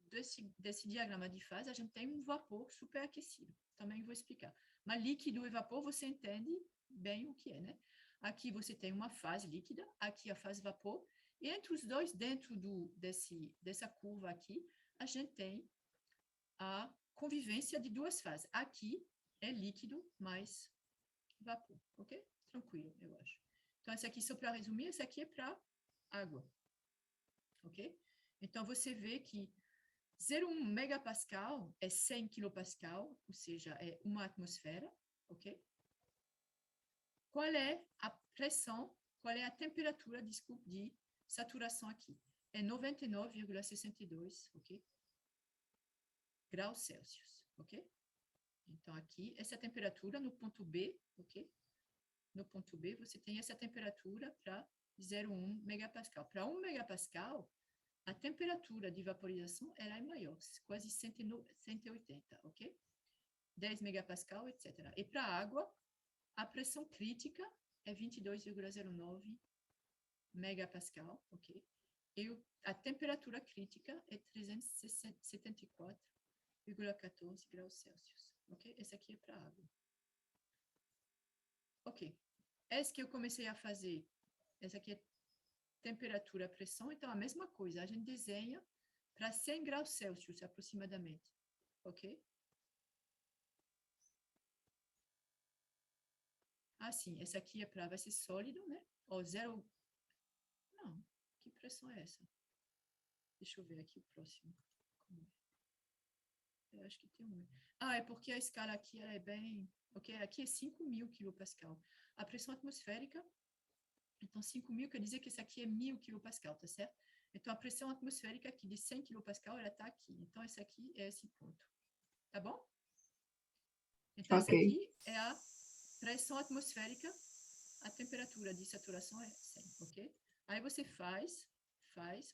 desse diagrama de fase, a gente tem um vapor superaquecido. Também vou explicar. Mas líquido e vapor, você entende bem o que é, né? Aqui você tem uma fase líquida, aqui a fase vapor, e entre os dois, dentro dessa curva aqui, a gente tem a convivência de duas fases. Aqui é líquido mais vapor, ok? tranquilo, eu acho. Então, essa aqui, só para resumir, essa aqui é para água. Ok? Então, você vê que 0,1 megapascal é 100 kilopascal, ou seja, é uma atmosfera, ok? Qual é a pressão, qual é a temperatura, desculpe, de saturação aqui? É 99,62, ok? Graus Celsius, ok? Então, aqui, essa temperatura no ponto B, ok? No ponto B, você tem essa temperatura para 0,1 megapascal. Para 1 megapascal, a temperatura de vaporização ela é maior, quase 180, ok? 10 megapascal, etc. E para a água, a pressão crítica é 22,09 megapascal, ok? E a temperatura crítica é 374,14 graus Celsius, ok? Esse aqui é para a água. Ok. Esse que eu comecei a fazer, essa aqui é temperatura, pressão, então a mesma coisa, a gente desenha para 100 graus Celsius aproximadamente, ok? Assim, essa aqui vai ser sólido, né? Ó, zero... Não, que pressão é essa? Deixa eu ver aqui o próximo. Como é? Eu acho que tem um. Ah, é porque a escala aqui ela é bem... Ok, aqui é 5.000 kilopascal. A pressão atmosférica, então 5.000 quer dizer que esse aqui é 1.000 kilopascal, tá certo? Então, a pressão atmosférica aqui de 100 kilopascal, ela está aqui. Então, esse aqui é esse ponto. Tá bom? Então, essa Ok. aqui é a pressão atmosférica, a temperatura de saturação é 100, ok? Aí você faz,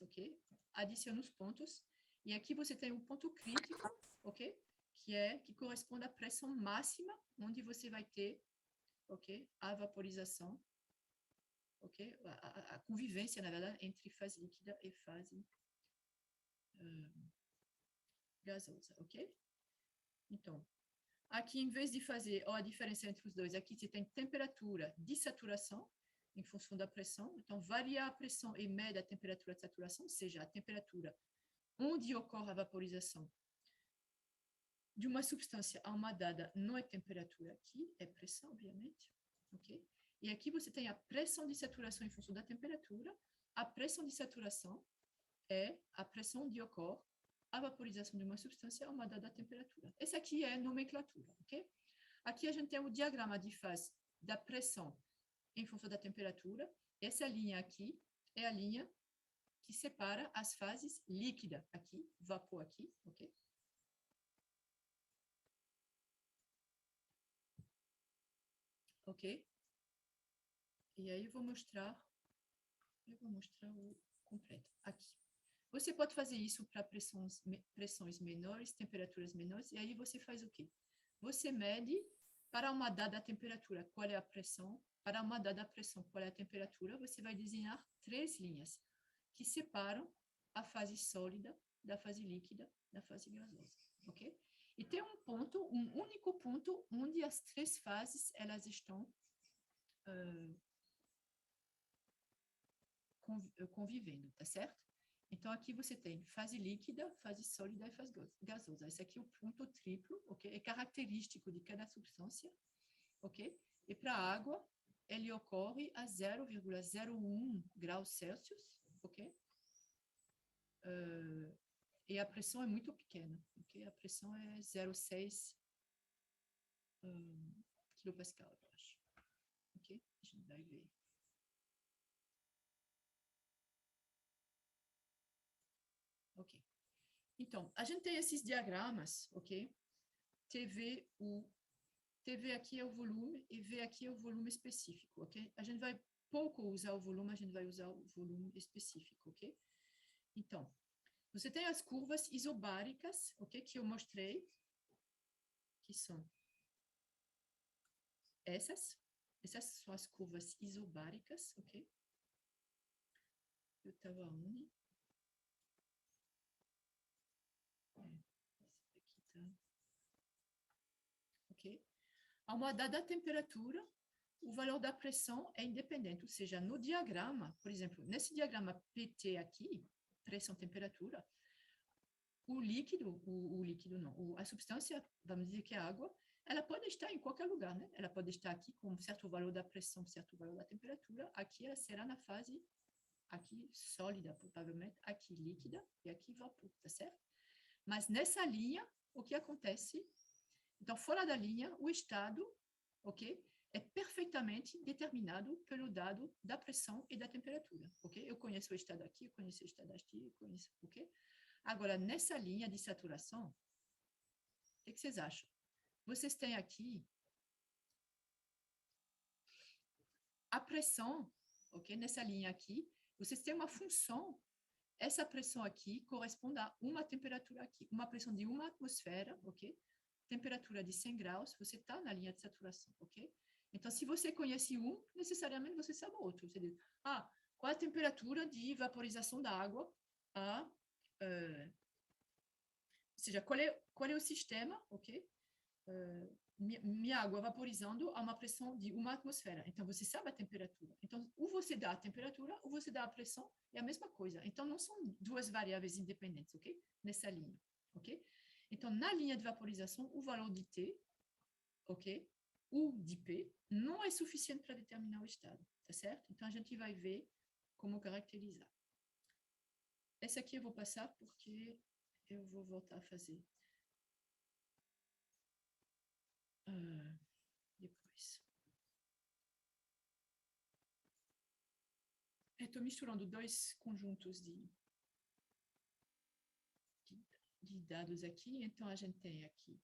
ok? Adiciona os pontos. E aqui você tem um ponto crítico, ok? Que corresponde à pressão máxima, onde você vai ter, ok? A vaporização, ok? A convivência, na verdade, entre fase líquida e fase gasosa, ok? Então, aqui, em vez de fazer a diferença entre os dois, aqui você tem temperatura de saturação, em função da pressão. Então, variar a pressão e mede a temperatura de saturação, ou seja, a temperatura onde ocorre a vaporização de uma substância a uma dada não é temperatura aqui, é pressão, obviamente. Ok? E aqui você tem a pressão de saturação em função da temperatura. A pressão de saturação é a pressão onde ocorre a vaporização de uma substância a uma dada temperatura. Essa aqui é a nomenclatura, ok? Aqui a gente tem o diagrama de fase da pressão em função da temperatura. Essa linha aqui é a linha que separa as fases líquida aqui, vapor aqui, ok? Ok? E aí eu vou mostrar o completo aqui. Você pode fazer isso para pressões menores, temperaturas menores, e aí você faz o quê? Você mede para uma dada temperatura qual é a pressão, para uma dada pressão qual é a temperatura, você vai desenhar 3 linhas que separam a fase sólida da fase líquida, da fase gasosa, ok? E tem um único ponto onde as 3 fases elas estão convivendo, tá certo? Então, aqui você tem fase líquida, fase sólida e fase gasosa. Esse aqui é o ponto triplo, ok? É característico de cada substância, ok? E para a água, ele ocorre a 0,01 graus Celsius, ok? E a pressão é muito pequena, ok? A pressão é 0,6 kilopascal, eu acho. Ok? A gente vai ver. Ok. Então, a gente tem esses diagramas, ok? TV aqui é o volume e V aqui é o volume específico, ok? A gente vai pouco usar o volume, a gente vai usar o volume específico, ok? Então, você tem as curvas isobáricas, ok? Que eu mostrei, que são essas. Essas são as curvas isobáricas, ok? Eu estava onde? Ok? A uma dada temperatura, o valor da pressão é independente, ou seja, no diagrama, por exemplo, nesse diagrama PT aqui, pressão-temperatura, o líquido não, a substância, vamos dizer que é água, ela pode estar em qualquer lugar, né? Ela pode estar aqui com um certo valor da pressão, um certo valor da temperatura. Aqui ela será na fase aqui sólida, provavelmente, aqui líquida e aqui vapor, tá certo? Mas nessa linha, o que acontece? Então, fora da linha, o estado, ok? É perfeitamente determinado pelo dado da pressão e da temperatura, ok? Eu conheço o estado aqui, eu conheço o estado aqui, eu conheço, ok? Agora, nessa linha de saturação, o que vocês acham? Vocês têm aqui a pressão, ok? Nessa linha aqui, vocês têm uma função. Essa pressão aqui corresponde a uma temperatura aqui. Uma pressão de uma atmosfera, ok? Temperatura de 100 graus, você está na linha de saturação, ok? Então, se você conhece um, necessariamente você sabe o outro. Você diz, qual é a temperatura de vaporização da água? Ou seja, qual é o sistema, ok? Minha água vaporizando a uma pressão de uma atmosfera. Então, você sabe a temperatura. Então, ou você dá a temperatura, ou você dá a pressão, é a mesma coisa. Então, não são duas variáveis independentes, ok? Nessa linha, ok? Então, na linha de vaporização, o valor de T, ok? Ou de P, não é suficiente para determinar o estado, tá certo? Então, a gente vai ver como caracterizar. Essa aqui eu vou passar porque eu vou voltar a fazer. Depois. Estou misturando dois conjuntos de dados aqui. Então, a gente tem aqui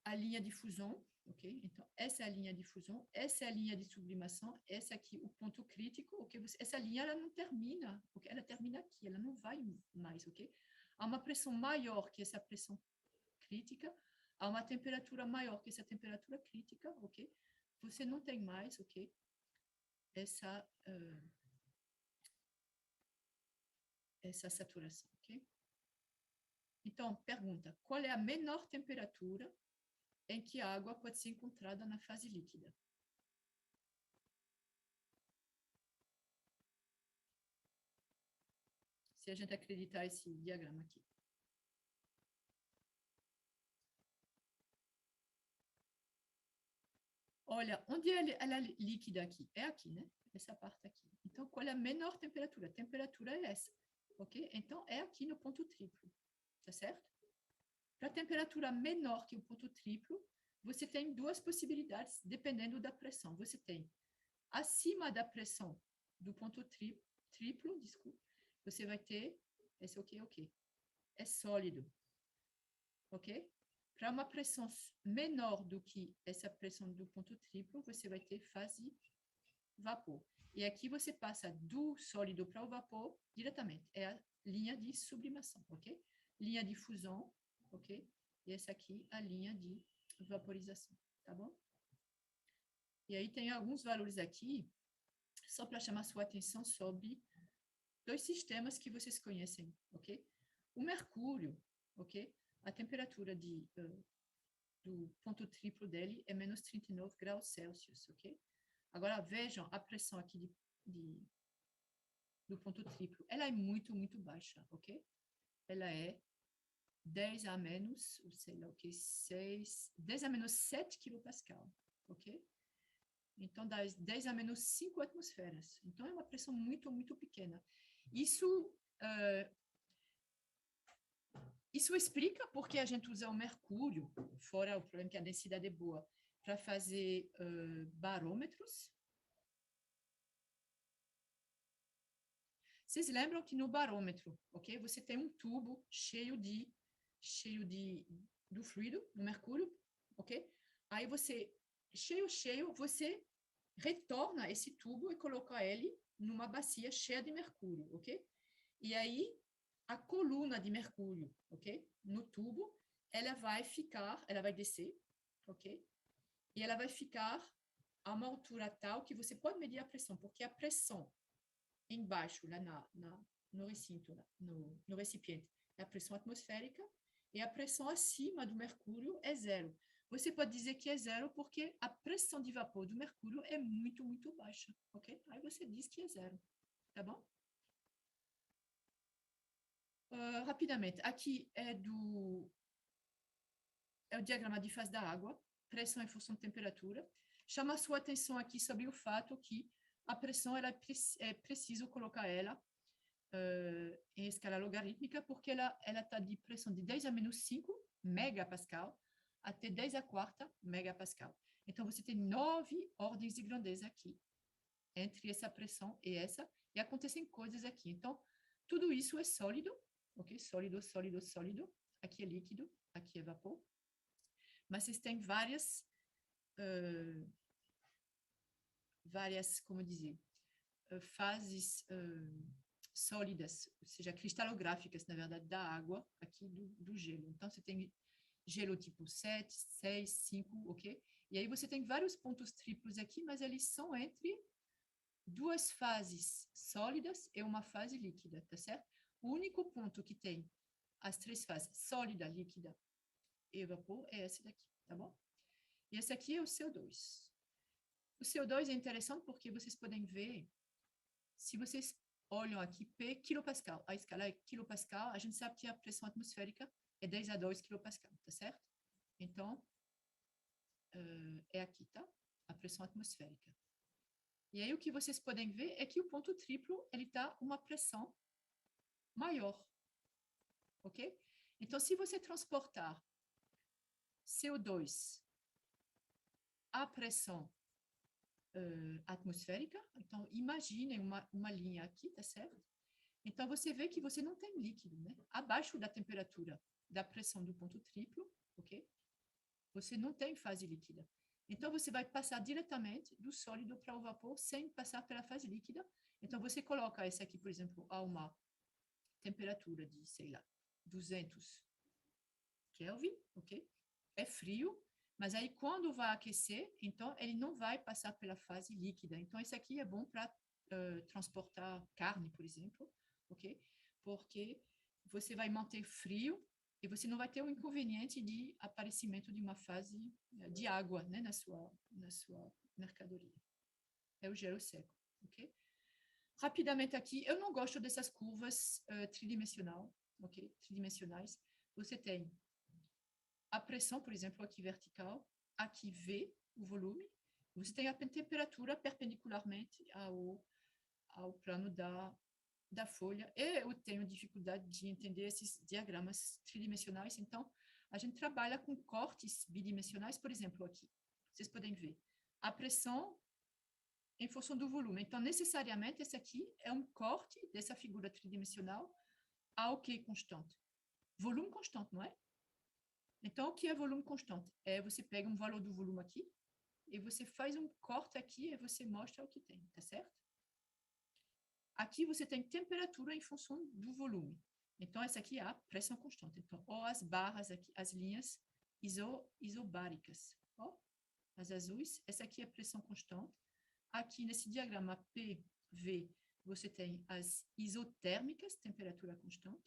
a linha de fusão, ok? Então, essa é a linha de fusão, essa é a linha de sublimação, essa aqui, o ponto crítico, ok? Essa linha, ela não termina, ok? Ela termina aqui, ela não vai mais, ok? Há uma pressão maior que essa pressão crítica, há uma temperatura maior que essa temperatura crítica, ok? Você não tem mais, ok? Essa saturação, ok? Então, pergunta, qual é a menor temperatura em que a água pode ser encontrada na fase líquida? Se a gente acreditar esse diagrama aqui. Olha, onde ela é líquida aqui? É aqui, né? Essa parte aqui. Então, qual é a menor temperatura? A temperatura é essa, ok? Então, é aqui no ponto triplo, tá certo? Para a temperatura menor que o ponto triplo, você tem duas possibilidades, dependendo da pressão. Você tem acima da pressão do ponto triplo, desculpa, você vai ter esse ok. É sólido, ok? Para uma pressão menor do que essa pressão do ponto triplo, você vai ter fase vapor. E aqui você passa do sólido para o vapor diretamente. É a linha de sublimação, ok? Linha de fusão, ok? E essa aqui, a linha de vaporização, tá bom? E aí tem alguns valores aqui, só para chamar sua atenção sobre dois sistemas que vocês conhecem, ok? O mercúrio, ok? A temperatura do ponto triplo dele é menos 39 graus Celsius, ok? Agora, vejam a pressão aqui do ponto triplo. Ela é muito, muito baixa, ok? Ela é 10 a menos, sei lá o que, 10 a menos 7 kPa, ok? Então, dá 10 a menos 5 atmosferas. Então, é uma pressão muito, muito pequena. Isso explica porque a gente usa o mercúrio, fora o problema que a densidade é boa, para fazer barômetros. Vocês lembram que no barômetro, ok? Você tem um tubo cheio do fluido, do mercúrio, ok? Aí você, cheio, você retorna esse tubo e coloca ele numa bacia cheia de mercúrio, ok? E aí, a coluna de mercúrio, ok? No tubo, ela vai descer, ok? E ela vai ficar a uma altura tal que você pode medir a pressão, porque a pressão embaixo, lá no recinto, no recipiente, é a pressão atmosférica, e a pressão acima do mercúrio é zero. Você pode dizer que é zero porque a pressão de vapor do mercúrio é muito, muito baixa, ok? Aí você diz que é zero, tá bom? Rapidamente, aqui é é o diagrama de fase da água, pressão em função de temperatura. Chama a sua atenção aqui sobre o fato que a pressão, é preciso colocar ela em escala logarítmica, porque ela está de pressão de 10 a menos 5 megapascal até 10 a quarta megapascal. Então, você tem 9 ordens de grandeza aqui, entre essa pressão e essa, e acontecem coisas aqui. Então, tudo isso é sólido, ok? Sólido, sólido, sólido. Aqui é líquido, aqui é vapor. Mas vocês têm várias, como dizer, fases sólidas, ou seja, cristalográficas, na verdade, da água, aqui do gelo. Então, você tem gelo tipo 7, 6, 5, ok? E aí você tem vários pontos triplos aqui, mas eles são entre duas fases sólidas e uma fase líquida, tá certo? O único ponto que tem as três fases, sólida, líquida e vapor, é esse daqui, tá bom? E esse aqui é o CO2. O CO2 é interessante porque vocês podem ver, se vocês olham aqui, P, quilopascal, a escala é quilopascal, a gente sabe que a pressão atmosférica é 10 a 2 quilopascal, tá certo? Então, é aqui, tá? A pressão atmosférica. E aí o que vocês podem ver é que o ponto triplo, ele está uma pressão maior, ok? Então, se você transportar CO2 à pressão atmosférica, então imaginem uma linha aqui, tá certo? Então, você vê que você não tem líquido, né? Abaixo da temperatura da pressão do ponto triplo, ok? Você não tem fase líquida. Então, você vai passar diretamente do sólido para o vapor sem passar pela fase líquida. Então, você coloca esse aqui, por exemplo, a uma temperatura de, sei lá, 200 Kelvin, ok? É frio, mas aí quando vai aquecer, então ele não vai passar pela fase líquida. Então, esse aqui é bom para transportar carne, por exemplo, ok? Porque você vai manter frio e você não vai ter o inconveniente de aparecimento de uma fase de água, né, na sua mercadoria. É o gelo seco, ok? Rapidamente aqui, eu não gosto dessas curvas tridimensional, ok? Tridimensionais. Você tem a pressão, por exemplo, aqui vertical, aqui V, o volume. Você tem a temperatura perpendicularmente ao plano da folha. Eu tenho dificuldade de entender esses diagramas tridimensionais, então a gente trabalha com cortes bidimensionais, por exemplo, aqui. Vocês podem ver a pressão em função do volume. Então, necessariamente, esse aqui é um corte dessa figura tridimensional ao que constante? Volume constante, não é? Então, o que é volume constante? Você pega um valor do volume aqui e você faz um corte aqui e você mostra o que tem, tá certo? Aqui você tem temperatura em função do volume. Então, essa aqui é a pressão constante. Então, ó, as barras aqui, as linhas isobáricas. Ó, as azuis, essa aqui é a pressão constante. Aqui nesse diagrama PV, você tem as isotérmicas, temperatura constante.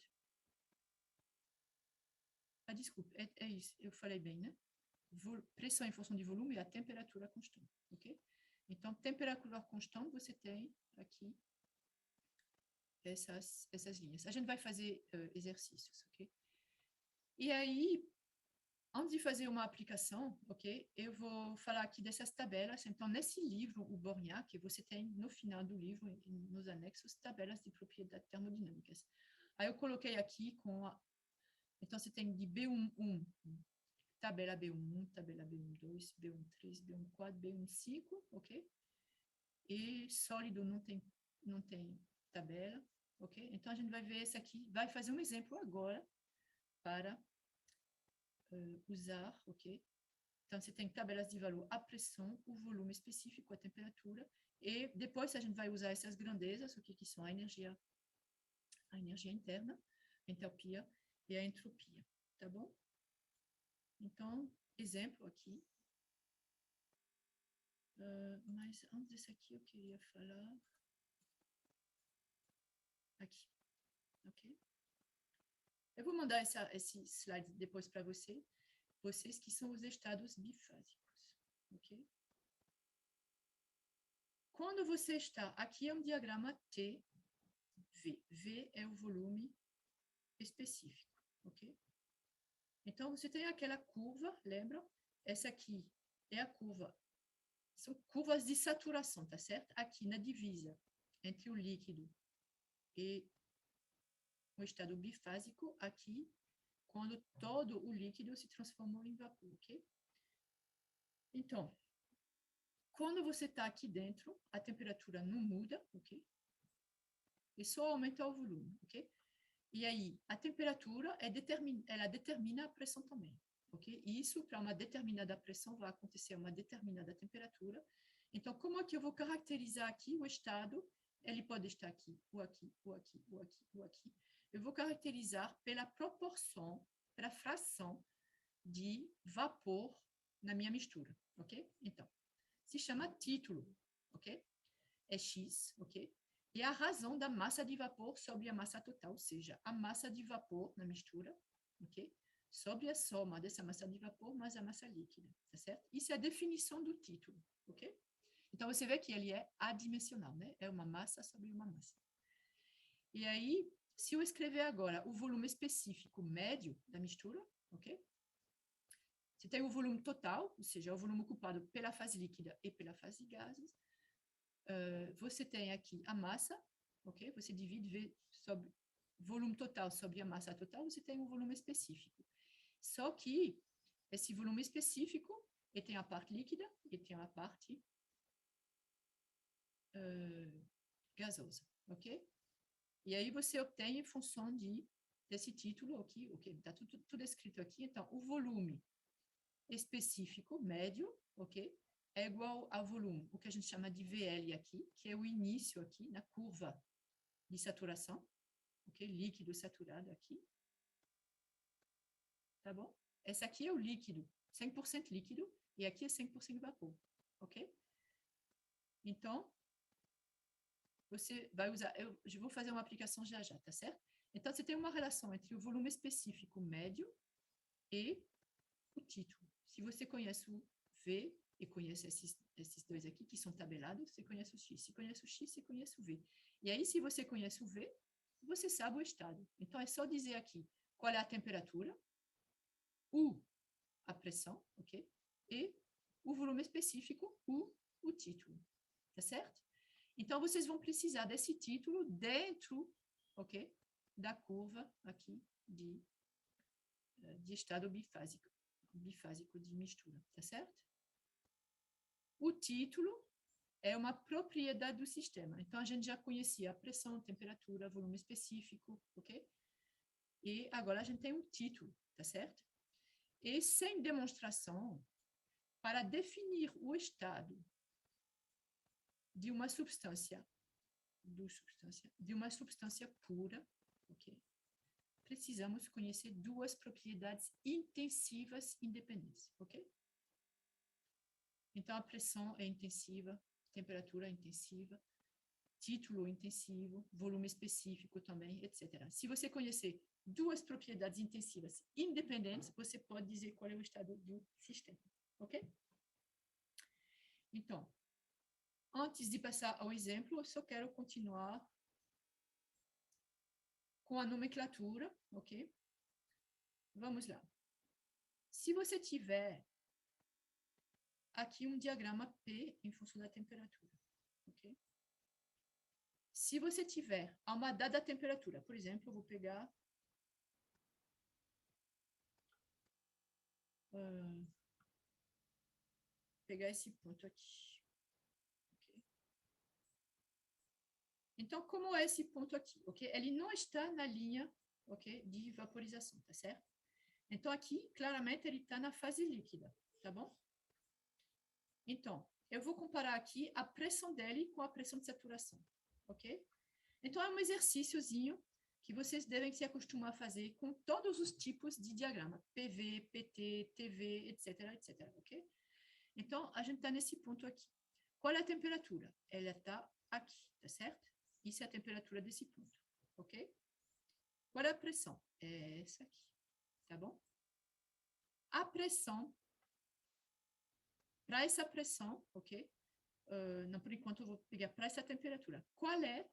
Ah, desculpa, é isso, eu falei bem, né? Pressão em função de volume e a temperatura constante, ok? Então, temperatura constante, você tem aqui essas linhas. A gente vai fazer exercícios, ok? E aí, antes de fazer uma aplicação, ok? Eu vou falar aqui dessas tabelas. Então, nesse livro, o Borgnac, você tem no final do livro, nos anexos, tabelas de propriedades termodinâmicas. Aí eu coloquei aqui com a... Então, você tem de B1.1, tabela B1, tabela B1.2, B1.3, B1.4, B1.5, ok? E sólido não tem tabela, ok? Então, a gente vai ver esse aqui, vai fazer um exemplo agora para usar, ok? Então, você tem tabelas de valor a pressão, o volume específico, a temperatura, e depois a gente vai usar essas grandezas, o que são a energia interna, a entalpia e a entropia, tá bom? Então, exemplo aqui. Mas antes desse aqui, eu queria falar aqui, ok? Eu vou mandar esse slide depois para vocês que são os estados bifásicos, ok? Quando você está, aqui é um diagrama T, V. V é o volume específico, ok? Então, você tem aquela curva, lembra? Essa aqui é a curva. São curvas de saturação, tá certo? Aqui na divisa entre o líquido e o estado bifásico, aqui, quando todo o líquido se transformou em vapor, ok? Então, quando você está aqui dentro, a temperatura não muda, ok? E só aumenta o volume, ok? E aí, a temperatura ela determina a pressão também, ok? E isso, para uma determinada pressão, vai acontecer uma determinada temperatura. Então, como é que eu vou caracterizar aqui o estado? Ele pode estar aqui, ou aqui, ou aqui, ou aqui, ou aqui. Eu vou caracterizar pela proporção, pela fração de vapor na minha mistura, ok? Então, se chama título, ok? É X, ok? E a razão da massa de vapor sobre a massa total, ou seja, a massa de vapor na mistura, ok? Sobre a soma dessa massa de vapor mais a massa líquida, tá certo? Isso é a definição do título, ok? Então, você vê que ele é adimensional, né? É uma massa sobre uma massa. E aí, se eu escrever agora o volume específico médio da mistura, ok? Você tem o volume total, ou seja, o volume ocupado pela fase líquida e pela fase de gases. Você tem aqui a massa, ok? Você divide sobre volume total sobre a massa total, você tem um volume específico. Só que esse volume específico, ele tem a parte líquida e tem a parte gasosa, ok? E aí você obtém em função desse título aqui, ok? Está tudo escrito aqui. Então, o volume específico médio, ok? É igual ao volume, o que a gente chama de VL aqui, que é o início aqui na curva de saturação, ok? Líquido saturado aqui, tá bom? Esse aqui é o líquido, 100% líquido, e aqui é 100% vapor, ok? Então, você vai usar, eu vou fazer uma aplicação já, tá certo? Então, você tem uma relação entre o volume específico médio e o título. Se você conhece o V e conhece esses dois aqui, que são tabelados, você conhece o X. Se conhece o X, você conhece o V. E aí, se você conhece o V, você sabe o estado. Então, é só dizer aqui qual é a temperatura, a pressão, ok? E o volume específico, o título. Tá certo? Então, vocês vão precisar desse título dentro, ok? Da curva aqui de estado bifásico de mistura, tá certo? O título é uma propriedade do sistema. Então, a gente já conhecia a pressão, temperatura, volume específico, ok? E agora a gente tem um título, tá certo? E sem demonstração, para definir o estado de uma substância, pura, ok? Precisamos conhecer duas propriedades intensivas independentes, ok? Então, a pressão é intensiva, temperatura é intensiva, título intensivo, volume específico também, etc. Se você conhecer duas propriedades intensivas independentes, você pode dizer qual é o estado do sistema, ok? Então, antes de passar ao exemplo, eu só quero continuar com a nomenclatura, ok? Vamos lá. Se você tiver aqui um diagrama P em função da temperatura, ok? Se você tiver a uma dada temperatura, por exemplo, eu vou pegar esse ponto aqui. Okay? Então, como é esse ponto aqui? Okay? Ele não está na linha, okay, de vaporização, tá certo? Então, aqui, claramente, ele está na fase líquida, tá bom? Então, eu vou comparar aqui a pressão dele com a pressão de saturação, ok? Então, é um exercíciozinho que vocês devem se acostumar a fazer com todos os tipos de diagrama, PV, PT, TV, etc, etc, ok? Então, a gente está nesse ponto aqui. Qual é a temperatura? Ela está aqui, tá certo? Isso é a temperatura desse ponto, ok? Qual é a pressão? É essa aqui, tá bom? A pressão, para essa pressão, ok? Não, por enquanto, eu vou pegar para essa temperatura. Qual é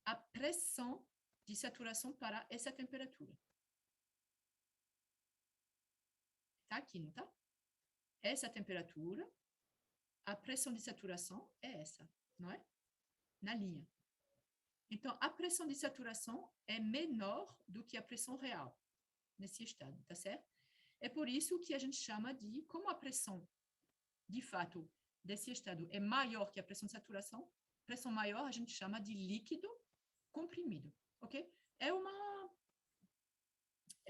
a pressão de saturação para essa temperatura? Tá aqui, não tá? Essa é a temperatura, a pressão de saturação é essa, não é? Na linha. Então, a pressão de saturação é menor do que a pressão real nesse estado, tá certo? É por isso que a gente chama de, como a pressão, de fato, desse estado é maior que a pressão de saturação, pressão maior a gente chama de líquido comprimido, ok? É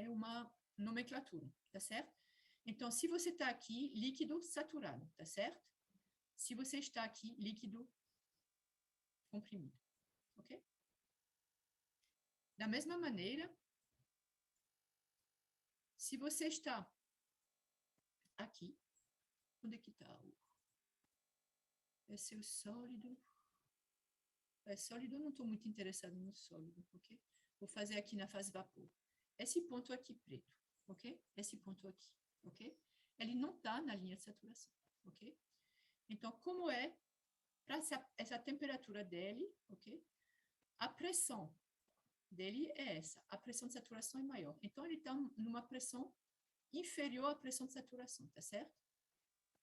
uma nomenclatura, tá certo? Então, se você está aqui, líquido saturado, tá certo? Se você está aqui, líquido comprimido, ok? Da mesma maneira, se você está aqui, onde é que está? Vai ser o sólido. É sólido, eu não estou muito interessado no sólido, ok? Vou fazer aqui na fase vapor. Esse ponto aqui preto, ok? Esse ponto aqui, ok? Ele não está na linha de saturação, ok? Então, como é para essa temperatura dele, ok? A pressão dele é essa. A pressão de saturação é maior. Então, ele está numa pressão inferior à pressão de saturação, tá certo?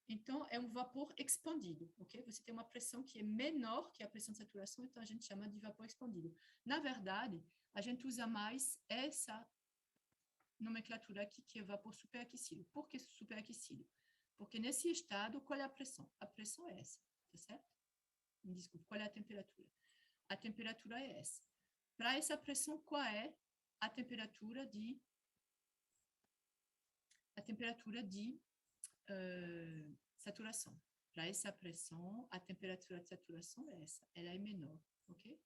Então, é um vapor expandido, ok? Você tem uma pressão que é menor que a pressão de saturação, então a gente chama de vapor expandido. Na verdade, a gente usa mais essa nomenclatura aqui, que é vapor superaquecido. Por que superaquecido? Porque nesse estado, qual é a pressão? A pressão é essa, tá certo? Me desculpe, qual é a temperatura? A temperatura é essa. Para essa pressão, qual é a temperatura de saturação? Para essa pressão, a temperatura de saturação é essa, ela é menor, ok?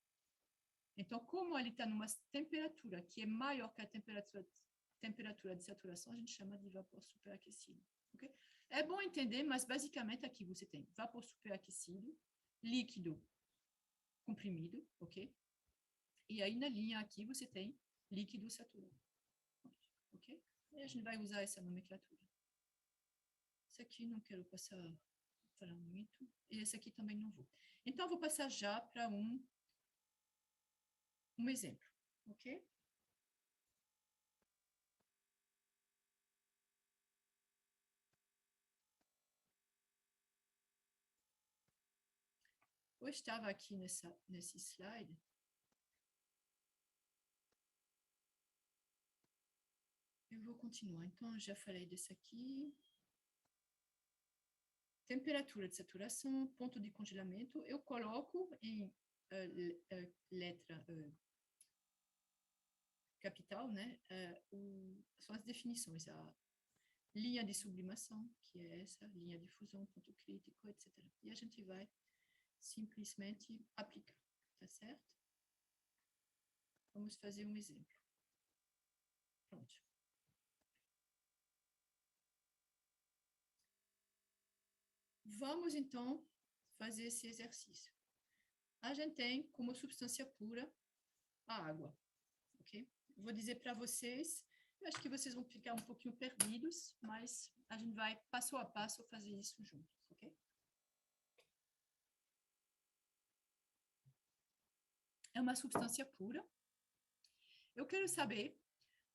Então, como ele está numa temperatura que é maior que a temperatura de saturação, a gente chama de vapor superaquecido, ok? É bom entender, mas basicamente aqui você tem vapor superaquecido, líquido comprimido, ok? E aí na linha aqui você tem líquido saturado, ok? E a gente vai usar essa nomenclatura. Esse aqui não quero passar para muito, e esse aqui também não vou. Então, eu vou passar já para um exemplo, ok? Eu estava aqui nesse slide. Eu vou continuar. Então, eu já falei desse aqui. Temperatura de saturação, ponto de congelamento. Eu coloco em letra capital, né? São as definições. A linha de sublimação, que é essa, linha de fusão, ponto crítico, etc. E a gente vai simplesmente aplicar, tá certo? Vamos fazer um exemplo. Pronto. Vamos, então, fazer esse exercício. A gente tem como substância pura a água, ok? Vou dizer para vocês, eu acho que vocês vão ficar um pouquinho perdidos, mas a gente vai, passo a passo, fazer isso juntos, ok? É uma substância pura. Eu quero saber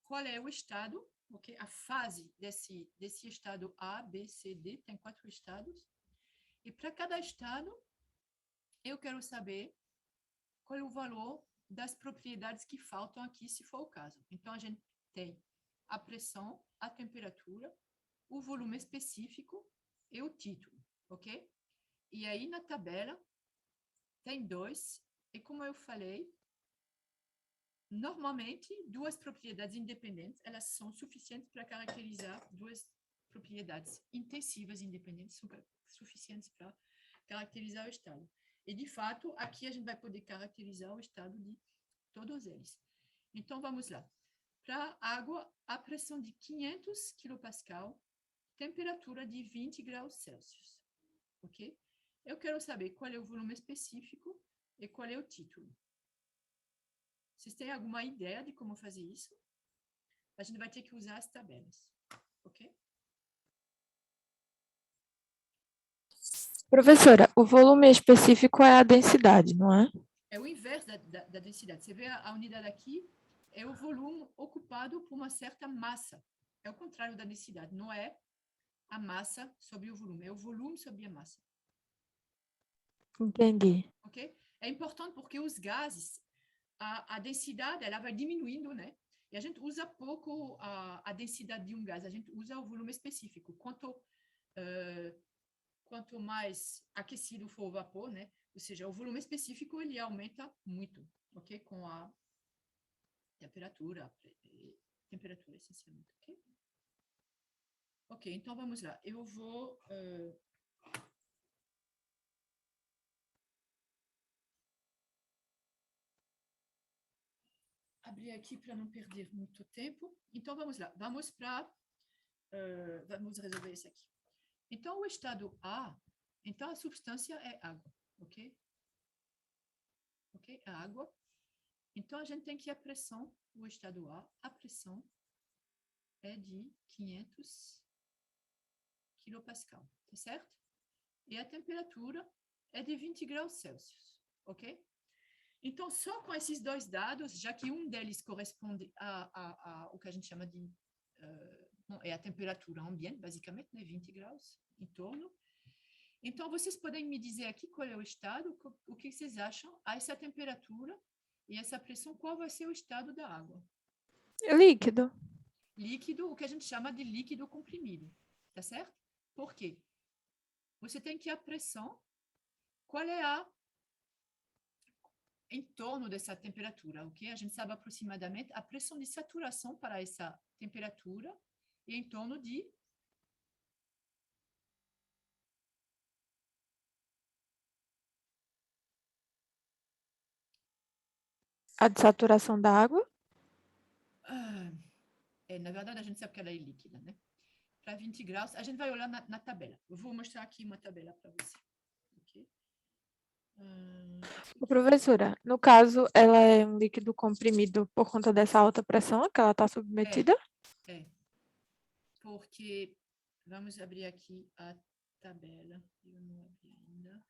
qual é o estado, ok? A fase desse estado A, B, C, D, tem 4 estados. E para cada estado, eu quero saber qual é o valor das propriedades que faltam aqui, se for o caso. Então, a gente tem a pressão, a temperatura, o volume específico e o título, ok? E aí, na tabela, tem 2, e como eu falei, normalmente, 2 propriedades independentes, elas são suficientes para caracterizar 2 propriedades intensivas independentes, são suficientes para caracterizar o estado. E, de fato, aqui a gente vai poder caracterizar o estado de todos eles. Então, vamos lá. Para água, a pressão de 500 kPa, temperatura de 20 graus Celsius. Ok? Eu quero saber qual é o volume específico e qual é o título. Vocês têm alguma ideia de como fazer isso? A gente vai ter que usar as tabelas. Ok? Professora, o volume específico é a densidade, não é? É o inverso da densidade. Você vê a unidade aqui, é o volume ocupado por uma certa massa. É o contrário da densidade. Não é a massa sobre o volume. É o volume sobre a massa. Entendi. Ok? É importante porque os gases, a densidade, ela vai diminuindo, né? E a gente usa pouco a densidade de um gás, a gente usa o volume específico. Quanto mais aquecido for o vapor, né? Ou seja, o volume específico, ele aumenta muito, ok? Com a temperatura essencialmente, ok? Ok, então vamos lá. Eu vou... abrir aqui para não perder muito tempo. Então, vamos lá. Vamos resolver isso aqui. Então, o estado A, então a substância é água, ok? Ok? A água. Então, a gente tem que a pressão, o estado a pressão é de 500 kilopascal, tá certo? E a temperatura é de 20 graus Celsius, ok? Então, só com esses dois dados, já que um deles corresponde ao que a gente chama de... é a temperatura ambiente, basicamente, né? 20 graus em torno. Então, vocês podem me dizer aqui qual é o estado, o que vocês acham a essa temperatura e essa pressão, qual vai ser o estado da água? Líquido. Líquido, o que a gente chama de líquido comprimido, tá certo? Por quê? Você tem que a pressão, qual é em torno dessa temperatura, ok? A gente sabe aproximadamente a pressão de saturação para essa temperatura é em torno de... A de saturação da água. na verdade, a gente sabe que ela é líquida, né? Para 20 graus, a gente vai olhar na tabela. Eu vou mostrar aqui uma tabela para você. Ok? Professora, no caso, ela é um líquido comprimido por conta dessa alta pressão que ela está submetida? É. Porque, vamos abrir aqui a tabela. Eu não abri ainda.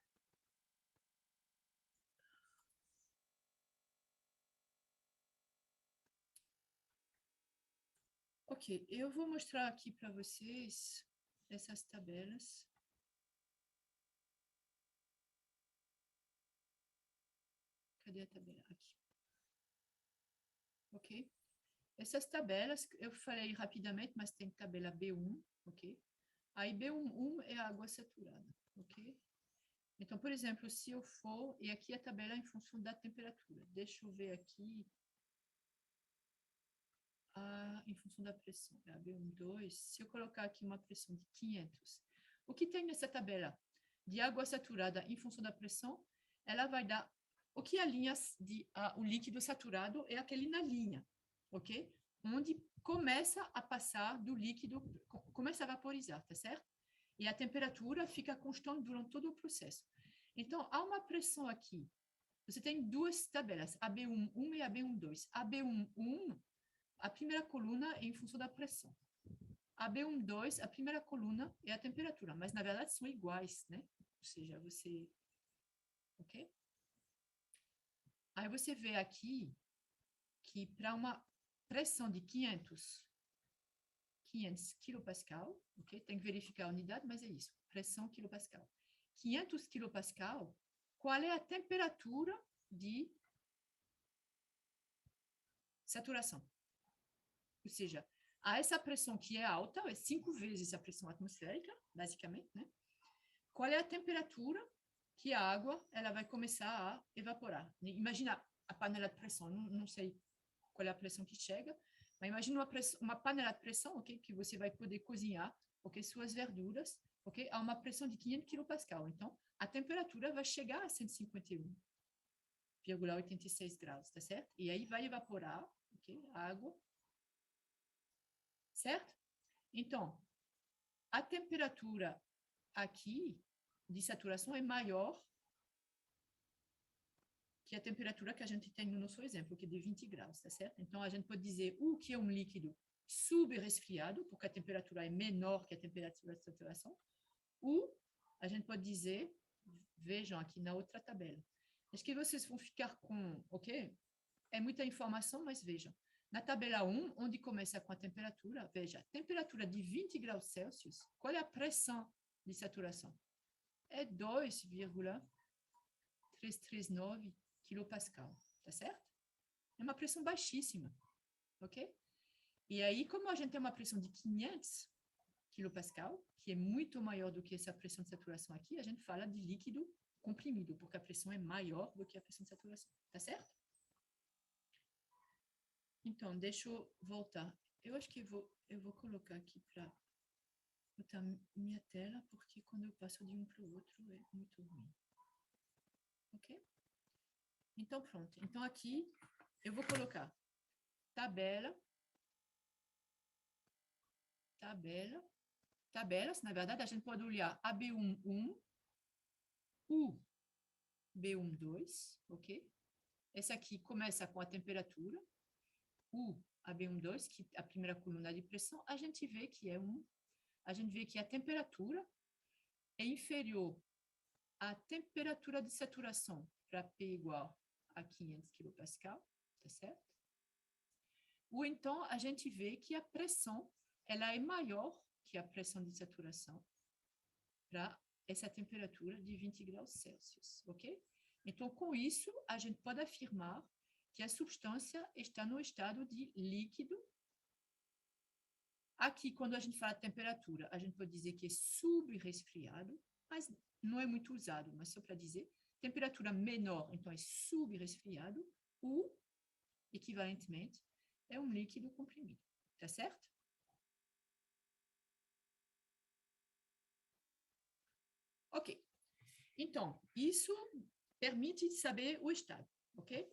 Ok, eu vou mostrar aqui para vocês essas tabelas. Cadê a tabela? Aqui. Ok? Essas tabelas, eu falei rapidamente, mas tem tabela B1, ok? Aí B1 é a água saturada, ok? Então, por exemplo, se eu for, e aqui a tabela é em função da temperatura. Deixa eu ver aqui, em função da pressão, é a B12. Se eu colocar aqui uma pressão de 500, o que tem nessa tabela de água saturada em função da pressão, ela vai dar, o que a linha o líquido saturado é aquele na linha, ok? Onde começa a passar do líquido, começa a vaporizar, tá certo? E a temperatura fica constante durante todo o processo. Então, há uma pressão aqui. Você tem duas tabelas, a B11 e a B12. A B11, a primeira coluna é em função da pressão. A B12, a primeira coluna é a temperatura, mas na verdade são iguais, né? Ou seja, você... Ok? Aí você vê aqui que para uma pressão de 500 kilopascal, ok? Tem que verificar a unidade, mas é isso, pressão kilopascal. 500 kilopascal, qual é a temperatura de saturação? Ou seja, a essa pressão que é alta, é 5 vezes a pressão atmosférica, basicamente, né? Qual é a temperatura que a água ela vai começar a evaporar? Imagina a panela de pressão, não sei qual é a pressão que chega, mas imagina uma panela de pressão, ok, que você vai poder cozinhar, ok, suas verduras, ok, a uma pressão de 500 kPa. Então, a temperatura vai chegar a 151,86 graus, tá certo? E aí vai evaporar, ok, a água, certo? Então, a temperatura aqui de saturação é maior que a temperatura que a gente tem no nosso exemplo, que é de 20 graus, tá certo? Então, a gente pode dizer o que é um líquido subresfriado, porque a temperatura é menor que a temperatura de saturação, ou a gente pode dizer, vejam aqui na outra tabela. Acho que vocês vão ficar com, ok? É muita informação, mas vejam. Na tabela 1, onde começa com a temperatura, veja, temperatura de 20 graus Celsius, qual é a pressão de saturação? É 2,339 kPa, tá certo? É uma pressão baixíssima, ok? E aí, como a gente tem uma pressão de 500 kPa, que é muito maior do que essa pressão de saturação aqui, a gente fala de líquido comprimido, porque a pressão é maior do que a pressão de saturação, tá certo? Então, deixa eu voltar. Eu acho que eu vou colocar aqui para botar minha tela, porque quando eu passo de um para o outro é muito ruim. Ok? Então, pronto. Então, aqui eu vou colocar tabelas. Na verdade, a gente pode olhar a B11, o B12, ok? Essa aqui começa com a temperatura, o a B12, que é a primeira coluna de pressão, a gente vê que a temperatura é inferior à temperatura de saturação para P igual a 500 kPa, tá certo? Ou então, a gente vê que a pressão ela é maior que a pressão de saturação para essa temperatura de 20 graus Celsius, ok? Então, com isso, a gente pode afirmar que a substância está no estado de líquido. Aqui, quando a gente fala temperatura, a gente pode dizer que é subresfriado, mas não é muito usado, mas só para dizer. Temperatura menor, então, é subresfriado, ou, equivalentemente, é um líquido comprimido, tá certo? Ok. Então, isso permite saber o estado, ok?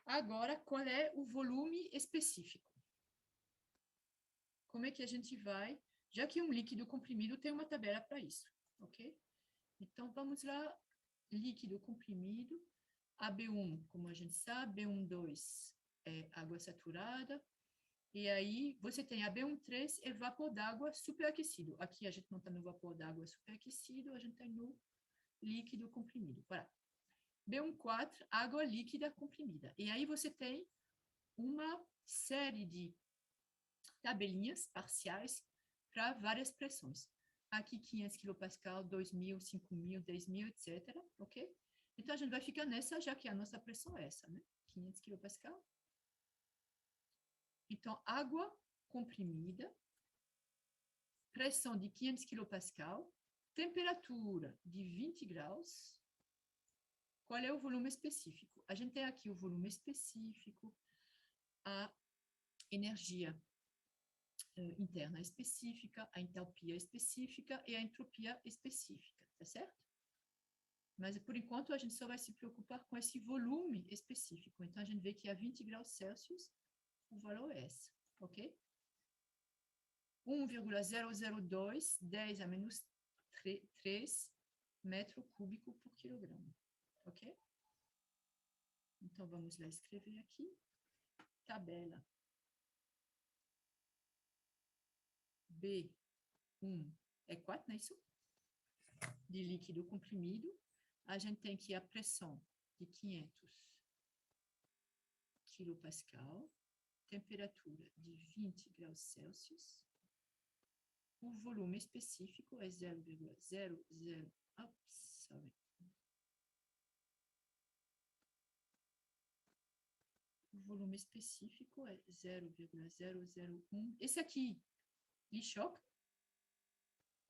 Agora, qual é o volume específico? Como é que a gente vai... Já que um líquido comprimido tem uma tabela para isso, ok? Então, vamos lá. Líquido comprimido. A B1, como a gente sabe, B12 é água saturada. E aí, você tem a B13, é vapor d'água superaquecido. Aqui, a gente não está no vapor d'água superaquecido, a gente está no líquido comprimido. Voilà. B14, água líquida comprimida. E aí você tem uma série de tabelinhas parciais para várias pressões. Aqui 500 kPa, 2.000, 5.000, 10.000, etc. Ok? Então a gente vai ficar nessa, já que a nossa pressão é essa, né? 500 kPa. Então, água comprimida, pressão de 500 kPa, temperatura de 20 graus. Qual é o volume específico? A gente tem aqui o volume específico, a energia interna específica, a entalpia específica e a entropia específica, tá certo? Mas, por enquanto, a gente só vai se preocupar com esse volume específico. Então, a gente vê que a 20 graus Celsius, o valor é esse, ok? 1,002, 10 a menos 3 metro cúbico por quilograma, ok? Então, vamos lá escrever aqui. Tabela B1 é 4, não é isso? De líquido comprimido. A gente tem aqui a pressão de 500 kPa, temperatura de 20 graus Celsius. O volume específico é 0,00... O volume específico é 0,001. Esse aqui lhe choca?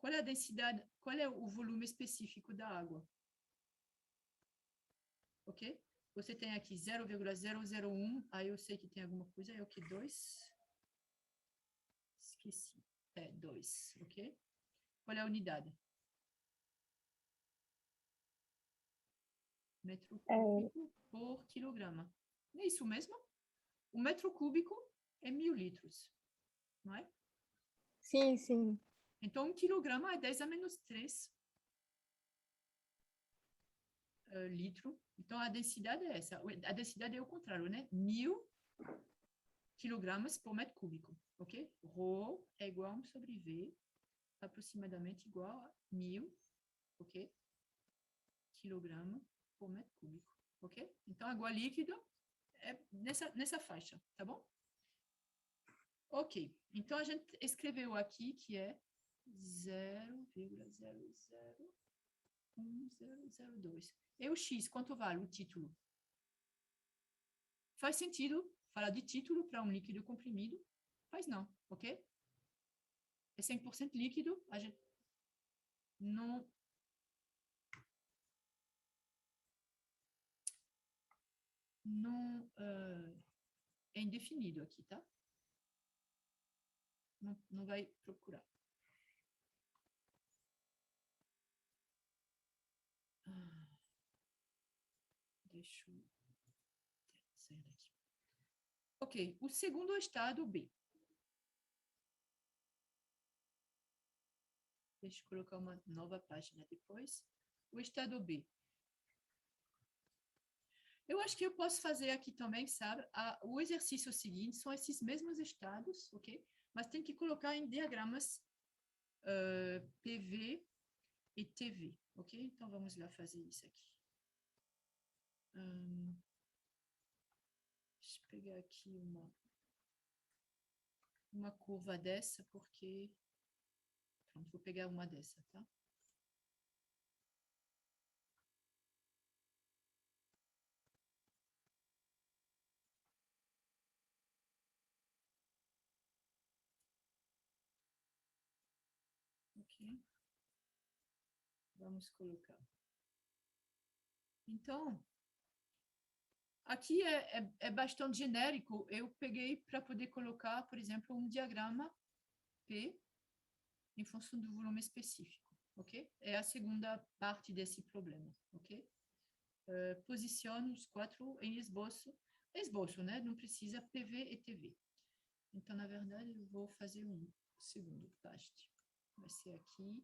Qual é a densidade, qual é o volume específico da água? Ok? Você tem aqui 0,001, aí eu sei que tem alguma coisa, é o que? 2? Esqueci. É 2, ok? Qual é a unidade? Metro cúbico por quilograma. É isso mesmo? O metro cúbico é 1.000 litros, não é? Sim, sim. Então, 1 quilograma é 10 a menos 3 litro. Então, a densidade é essa. A densidade é o contrário, né? 1.000 quilogramas por metro cúbico, ok? Rho é igual a 1 sobre V, aproximadamente igual a 1.000, ok? Quilograma por metro cúbico, ok? Então, água líquida é nessa faixa, tá bom? Ok, então a gente escreveu aqui que é 0,001002. E o X, quanto vale o título? Faz sentido falar de título para um líquido comprimido? Faz não, ok? É 100% líquido, a gente não... Não é indefinido aqui, tá? Não vai procurar. Deixa eu sair daqui. Ok, o segundo estado B. Deixa eu colocar uma nova página depois. O estado B. Eu acho que eu posso fazer aqui também, sabe? O exercício seguinte são esses mesmos estados, ok? Mas tem que colocar em diagramas PV e TV, ok? Então, vamos lá fazer isso aqui. Deixa eu pegar aqui uma curva dessa, porque... Pronto, vou pegar uma dessa, tá? Ok. Vamos colocar. Então, aqui é bastante genérico. Eu peguei para poder colocar, por exemplo, um diagrama P em função do volume específico, ok? É a segunda parte desse problema, ok? Posicione os quatro em esboço. Esboço, né? Não precisa PV e TV. Então, na verdade, eu vou fazer um segundo paste. Vai ser aqui.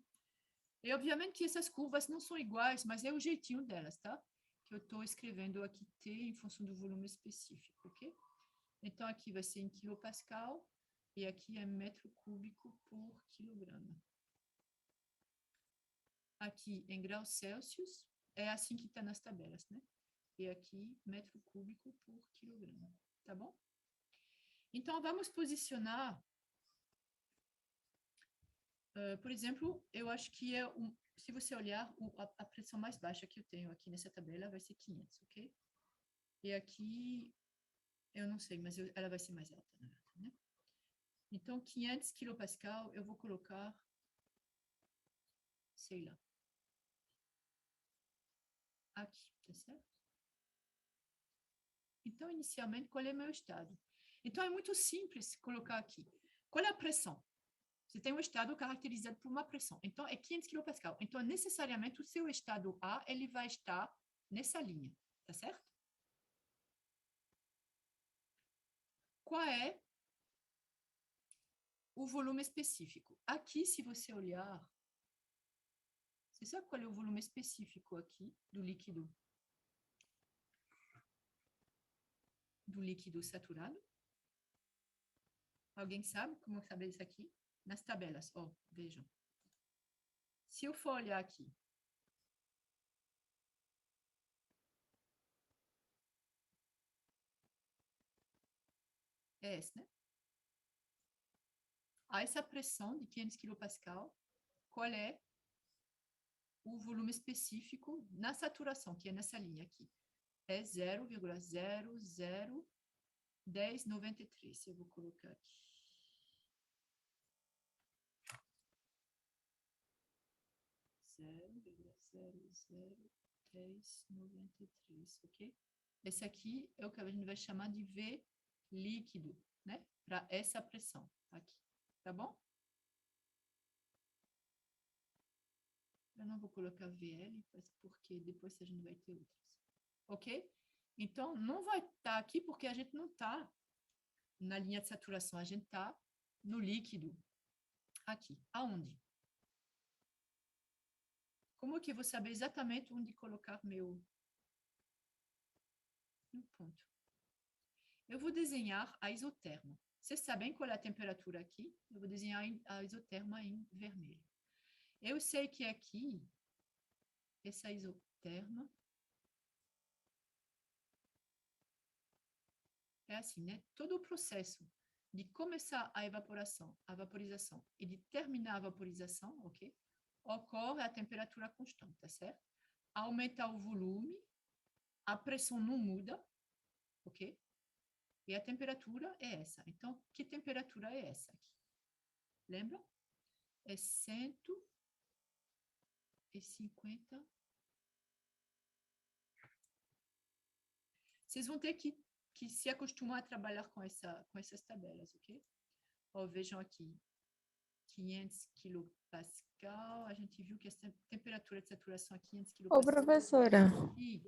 E, obviamente, que essas curvas não são iguais, mas é o jeitinho delas, tá? Que eu estou escrevendo aqui T em função do volume específico, ok? Então, aqui vai ser em quilopascal e aqui é metro cúbico por quilograma. Aqui em graus Celsius, é assim que está nas tabelas, né? E aqui, metro cúbico por quilograma, tá bom? Então, vamos posicionar, por exemplo, eu acho que se você olhar, a pressão mais baixa que eu tenho aqui nessa tabela vai ser 500, ok? E aqui, eu não sei, mas ela vai ser mais alta, na verdade, né? Então, 500 quilopascal, eu vou colocar, sei lá, aqui, tá certo? Então, inicialmente, qual é meu estado? Então, é muito simples colocar aqui. Qual é a pressão? Você tem um estado caracterizado por uma pressão. Então, é 500 kPa. Então, necessariamente, o seu estado A, ele vai estar nessa linha, tá certo? Qual é o volume específico? Aqui, se você olhar, você sabe qual é o volume específico aqui do líquido? Do líquido saturado? Alguém sabe como saber isso aqui? Nas tabelas, ó, vejam. Se eu for olhar aqui, é essa, né? A essa pressão de 500 kPa, qual é o volume específico na saturação, que é nessa linha aqui? É 0,001093. Eu vou colocar aqui. 0,001093, ok? Esse aqui é o que a gente vai chamar de V líquido, né? Para essa pressão aqui, tá bom? Eu não vou colocar VL, porque depois a gente vai ter outras, ok? Então, não vai estar aqui porque a gente não está na linha de saturação, a gente está no líquido aqui. Aonde? Como que eu vou saber exatamente onde colocar meu ponto? Eu vou desenhar a isoterma. Vocês sabem qual é a temperatura aqui? Eu vou desenhar a isoterma em vermelho. Eu sei que aqui, essa isoterma é assim, né? Todo o processo de começar a vaporização e de terminar a vaporização, ok? Ocorre a temperatura constante, tá certo? Aumentar o volume, a pressão não muda, ok? E a temperatura é essa. Então, que temperatura é essa aqui? Lembra? É 150. Vocês vão ter que se acostumar a trabalhar com essas tabelas, ok? Ó, vejam aqui. 500 kilopascal. A gente viu que a temperatura de saturação é 500 Ô, kilopascal. professora, E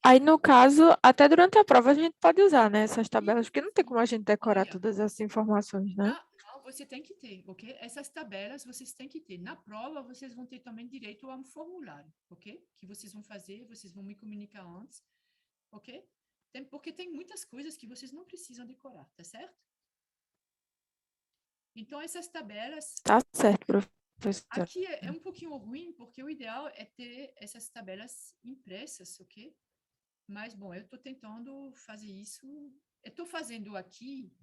aí no caso, até durante a prova a gente pode usar, né, essas tabelas, porque não tem como a gente decorar olha, todas essas informações, né? não, você tem que ter, ok? Essas tabelas vocês têm que ter. Na prova, vocês vão ter também direito a um formulário, ok? Que vocês vão fazer, vocês vão me comunicar antes, ok? Porque tem muitas coisas que vocês não precisam decorar, tá certo? Então, essas tabelas, Tá certo, professora. aqui é um pouquinho ruim, porque o ideal é ter essas tabelas impressas, ok? Mas, bom, eu estou tentando fazer isso. Eu estou fazendo aqui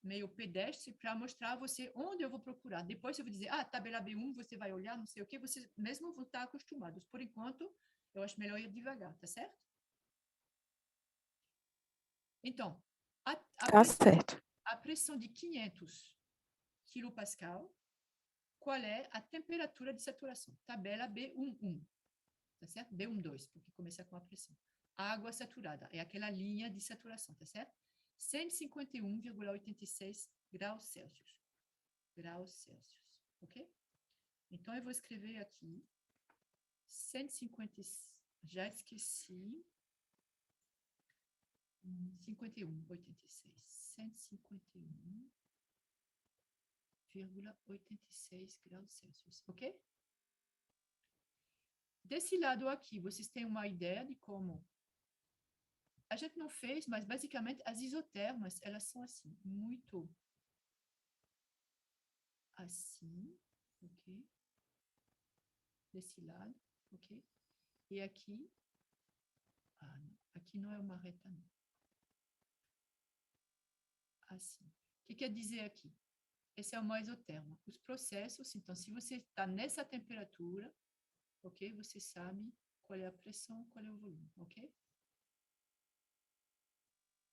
meio pedestre para mostrar a você onde eu vou procurar. Depois eu vou dizer, tabela B1, você vai olhar, não sei o quê, vocês mesmo vão estar acostumados. Por enquanto, eu acho melhor ir devagar, tá certo? Então, Tá certo. a pressão de 500 kilopascal, qual é a temperatura de saturação? Tabela B11, tá certo? B12, porque começa com a pressão. Água saturada, é aquela linha de saturação, tá certo? 151,86 graus Celsius. Graus Celsius, ok? Então, eu vou escrever aqui 150, já esqueci, 51,86. 151,86 graus Celsius, ok? Desse lado aqui, vocês têm uma ideia de como a gente não fez, mas basicamente as isotermas, elas são assim, muito assim, ok? Desse lado, ok? E aqui, não, aqui não é uma reta, não. Assim. O que quer dizer aqui? Esse é uma isoterma. Os processos, então, se você está nessa temperatura, ok? Você sabe qual é a pressão, qual é o volume, ok?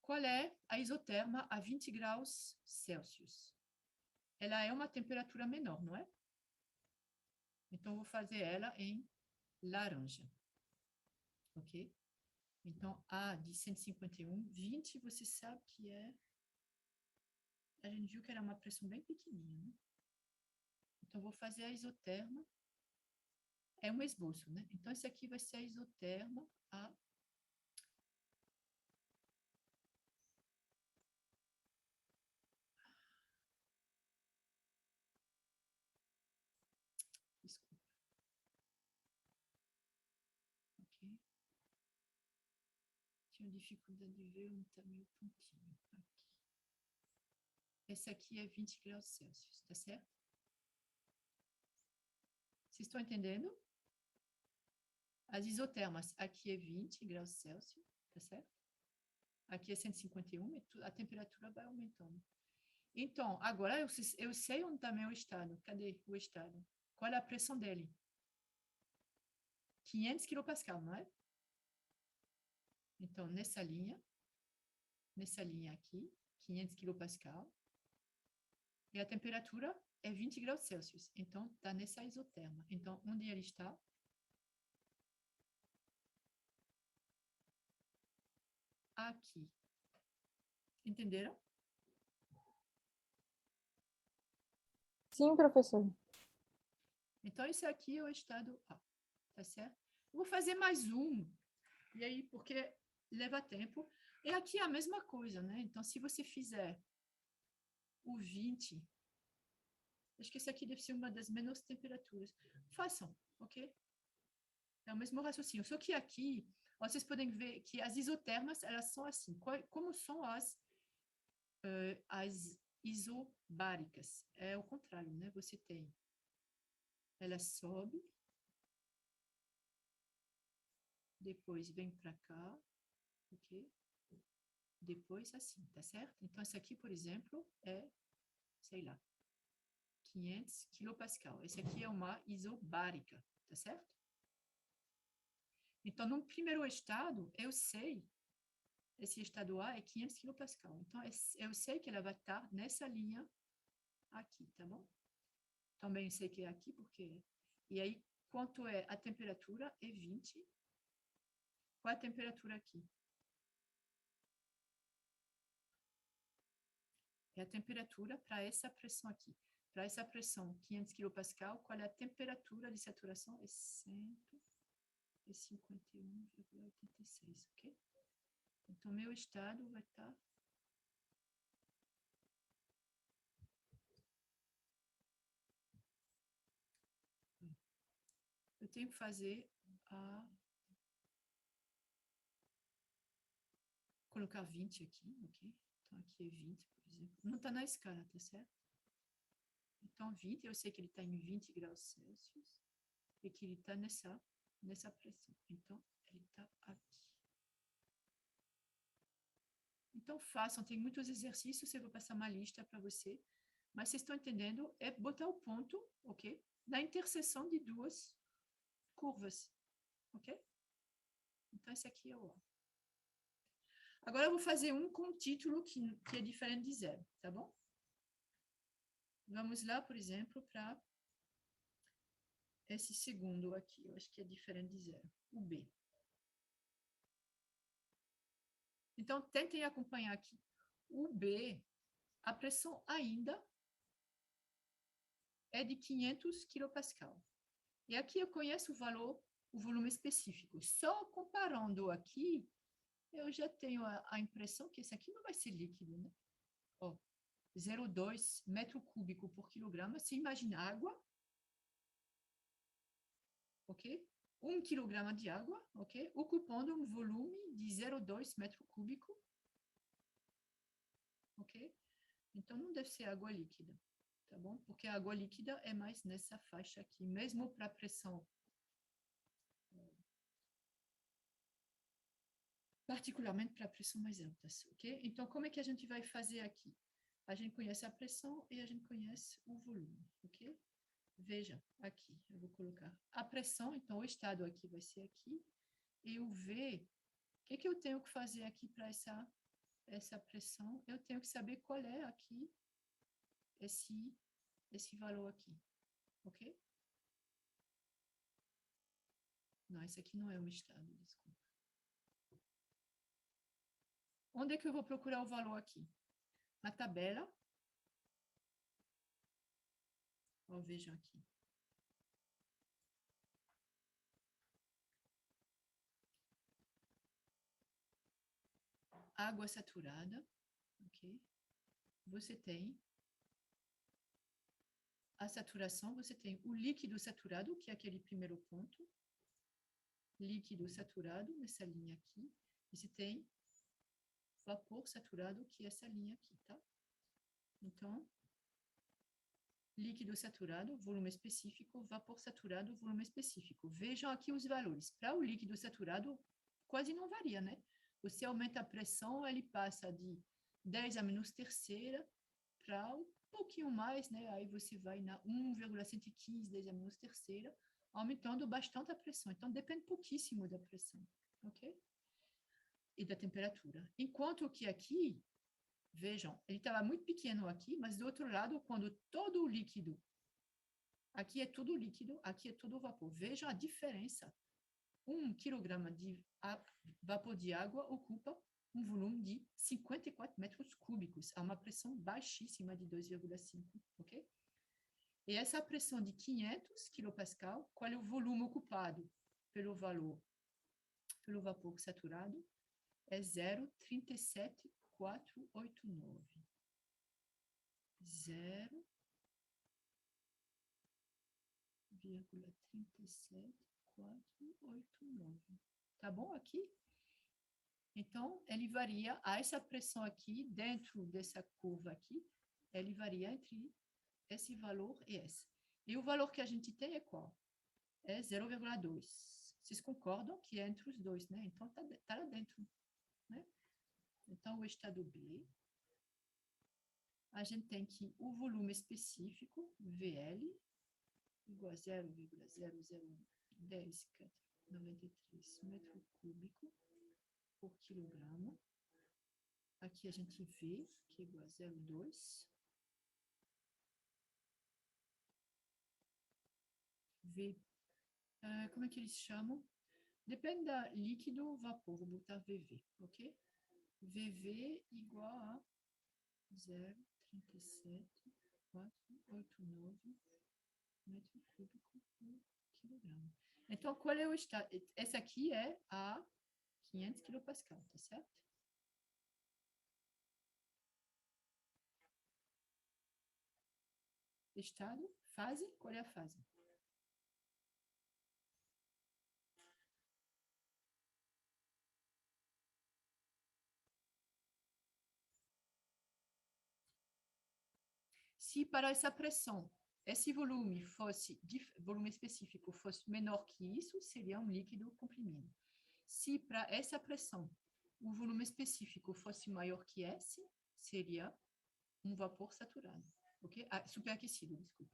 Qual é a isoterma a 20 graus Celsius? Ela é uma temperatura menor, não é? Então, vou fazer ela em laranja, ok? Então, A de 151, 20 você sabe que é... A gente viu que era uma pressão bem pequenininha, né? Então, vou fazer a isoterma. É um esboço, né? Então, esse aqui vai ser a isoterma a... Desculpa. Ok. Tinha dificuldade de ver onde está meu pontinho. Aqui. Esse aqui é 20 graus Celsius, tá certo? Vocês estão entendendo? As isotermas, aqui é 20 graus Celsius, tá certo? Aqui é 151, a temperatura vai aumentando. Então, agora eu sei onde está meu estado. Cadê o estado? Qual é a pressão dele? 500 kilopascal, não é? Então, nessa linha aqui, 500 kilopascal, e a temperatura é 20 graus Celsius. Então, está nessa isoterma. Então, onde ele está? Aqui. Entenderam? Sim, professor. Então, esse aqui é o estado A, tá certo? Eu vou fazer mais um, e aí, porque leva tempo. E aqui é a mesma coisa, né? Então, se você fizer o 20, acho que esse aqui deve ser uma das menores temperaturas. Façam, ok? É o mesmo raciocínio. Só que aqui, vocês podem ver que as isotermas, elas são assim. Como são as isobáricas? É o contrário, né? Você tem, ela sobe, depois vem para cá, ok? depois assim, tá certo? Então, esse aqui, por exemplo, é, sei lá, 500 quilopascal. Esse aqui é uma isobárica, tá certo? Então, no primeiro estado, eu sei, esse estado A é 500 quilopascal. Então, eu sei que ela vai estar nessa linha aqui, tá bom? Também sei que é aqui, porque... E aí, quanto é a temperatura? É 20. Qual é a temperatura aqui? É a temperatura para essa pressão aqui. Para essa pressão, 500 kPa, qual é a temperatura de saturação? É 151,86, ok? Então, meu estado vai estar... Eu tenho que fazer a... Colocar 20 aqui, ok? Então, aqui é 20, por exemplo. Não está na escala, tá certo? Então, 20, eu sei que ele está em 20 graus Celsius e que ele está nessa pressão. Então, ele está aqui. Então, façam, tem muitos exercícios, eu vou passar uma lista para você, mas vocês estão entendendo? É botar o ponto, ok? Na interseção de duas curvas, ok? Então, esse aqui é o A. Agora, eu vou fazer um com um título que é diferente de zero, tá bom? Vamos lá, por exemplo, para esse segundo aqui, eu acho que é diferente de zero, o B. Então, tentem acompanhar aqui. O B, a pressão ainda é de 500 quilopascal. E aqui eu conheço o valor, o volume específico. Só comparando aqui, eu já tenho a impressão que esse aqui não vai ser líquido, né? Ó, 0,2 metro cúbico por quilograma. Você imagina água, ok? 1 quilograma de água, ok? Ocupando um volume de 0,2 metro cúbico, ok? Então, não deve ser água líquida, tá bom? Porque a água líquida é mais nessa faixa aqui, mesmo para pressão, particularmente para pressão mais altas, ok? Então, como é que a gente vai fazer aqui? A gente conhece a pressão e a gente conhece o volume, ok? Veja, aqui, eu vou colocar a pressão, então o estado aqui vai ser aqui, e o V, o que eu tenho que fazer aqui para essa pressão? Eu tenho que saber qual é aqui esse valor aqui, ok? Não, esse aqui não é o estado, desculpa. Onde é que eu vou procurar o valor aqui? Na tabela. Ó, vejam aqui. Água saturada, ok? Você tem a saturação, você tem o líquido saturado, que é aquele primeiro ponto. Líquido saturado, nessa linha aqui. E você tem vapor saturado, que é essa linha aqui, tá? Então, líquido saturado, volume específico, vapor saturado, volume específico. Vejam aqui os valores. Para o líquido saturado, quase não varia, né? Você aumenta a pressão, ele passa de 10 a menos terceira para um pouquinho mais, né? Aí você vai na 1,115, 10 a menos terceira, aumentando bastante a pressão. Então, depende pouquíssimo da pressão, ok? E da temperatura. Enquanto que aqui, vejam, ele estava muito pequeno aqui, mas do outro lado, quando todo o líquido, aqui é tudo líquido, aqui é todo vapor. Vejam a diferença. 1 quilograma de vapor de água ocupa um volume de 54 metros cúbicos, a uma pressão baixíssima de 2,5, ok? E essa pressão de 500 quilopascal, qual é o volume ocupado pelo vapor saturado? É 0,37489. 0,37489. Tá bom aqui? Então, ele varia, a essa pressão aqui, dentro dessa curva aqui, ele varia entre esse valor e esse. E o valor que a gente tem é qual? É 0,2. Vocês concordam que é entre os dois, né? Então, tá lá dentro, né? Então, o estado B, a gente tem que o volume específico, VL, igual a 0,0011093 metro cúbico por quilograma. Aqui a gente vê que é igual a 0,2. V, como é que eles chamam? Depende da líquido ou vapor, vou botar VV, ok? VV igual a 0,37489 metro cúbico por quilograma. Então, qual é o estado? Essa aqui é a 500 quilopascal, tá certo? Estado, fase, qual é a fase? Se para essa pressão, esse volume fosse, volume específico fosse menor que isso, seria um líquido comprimido. Se para essa pressão, o volume específico fosse maior que esse, seria um vapor saturado, ok? Superaquecido, desculpa.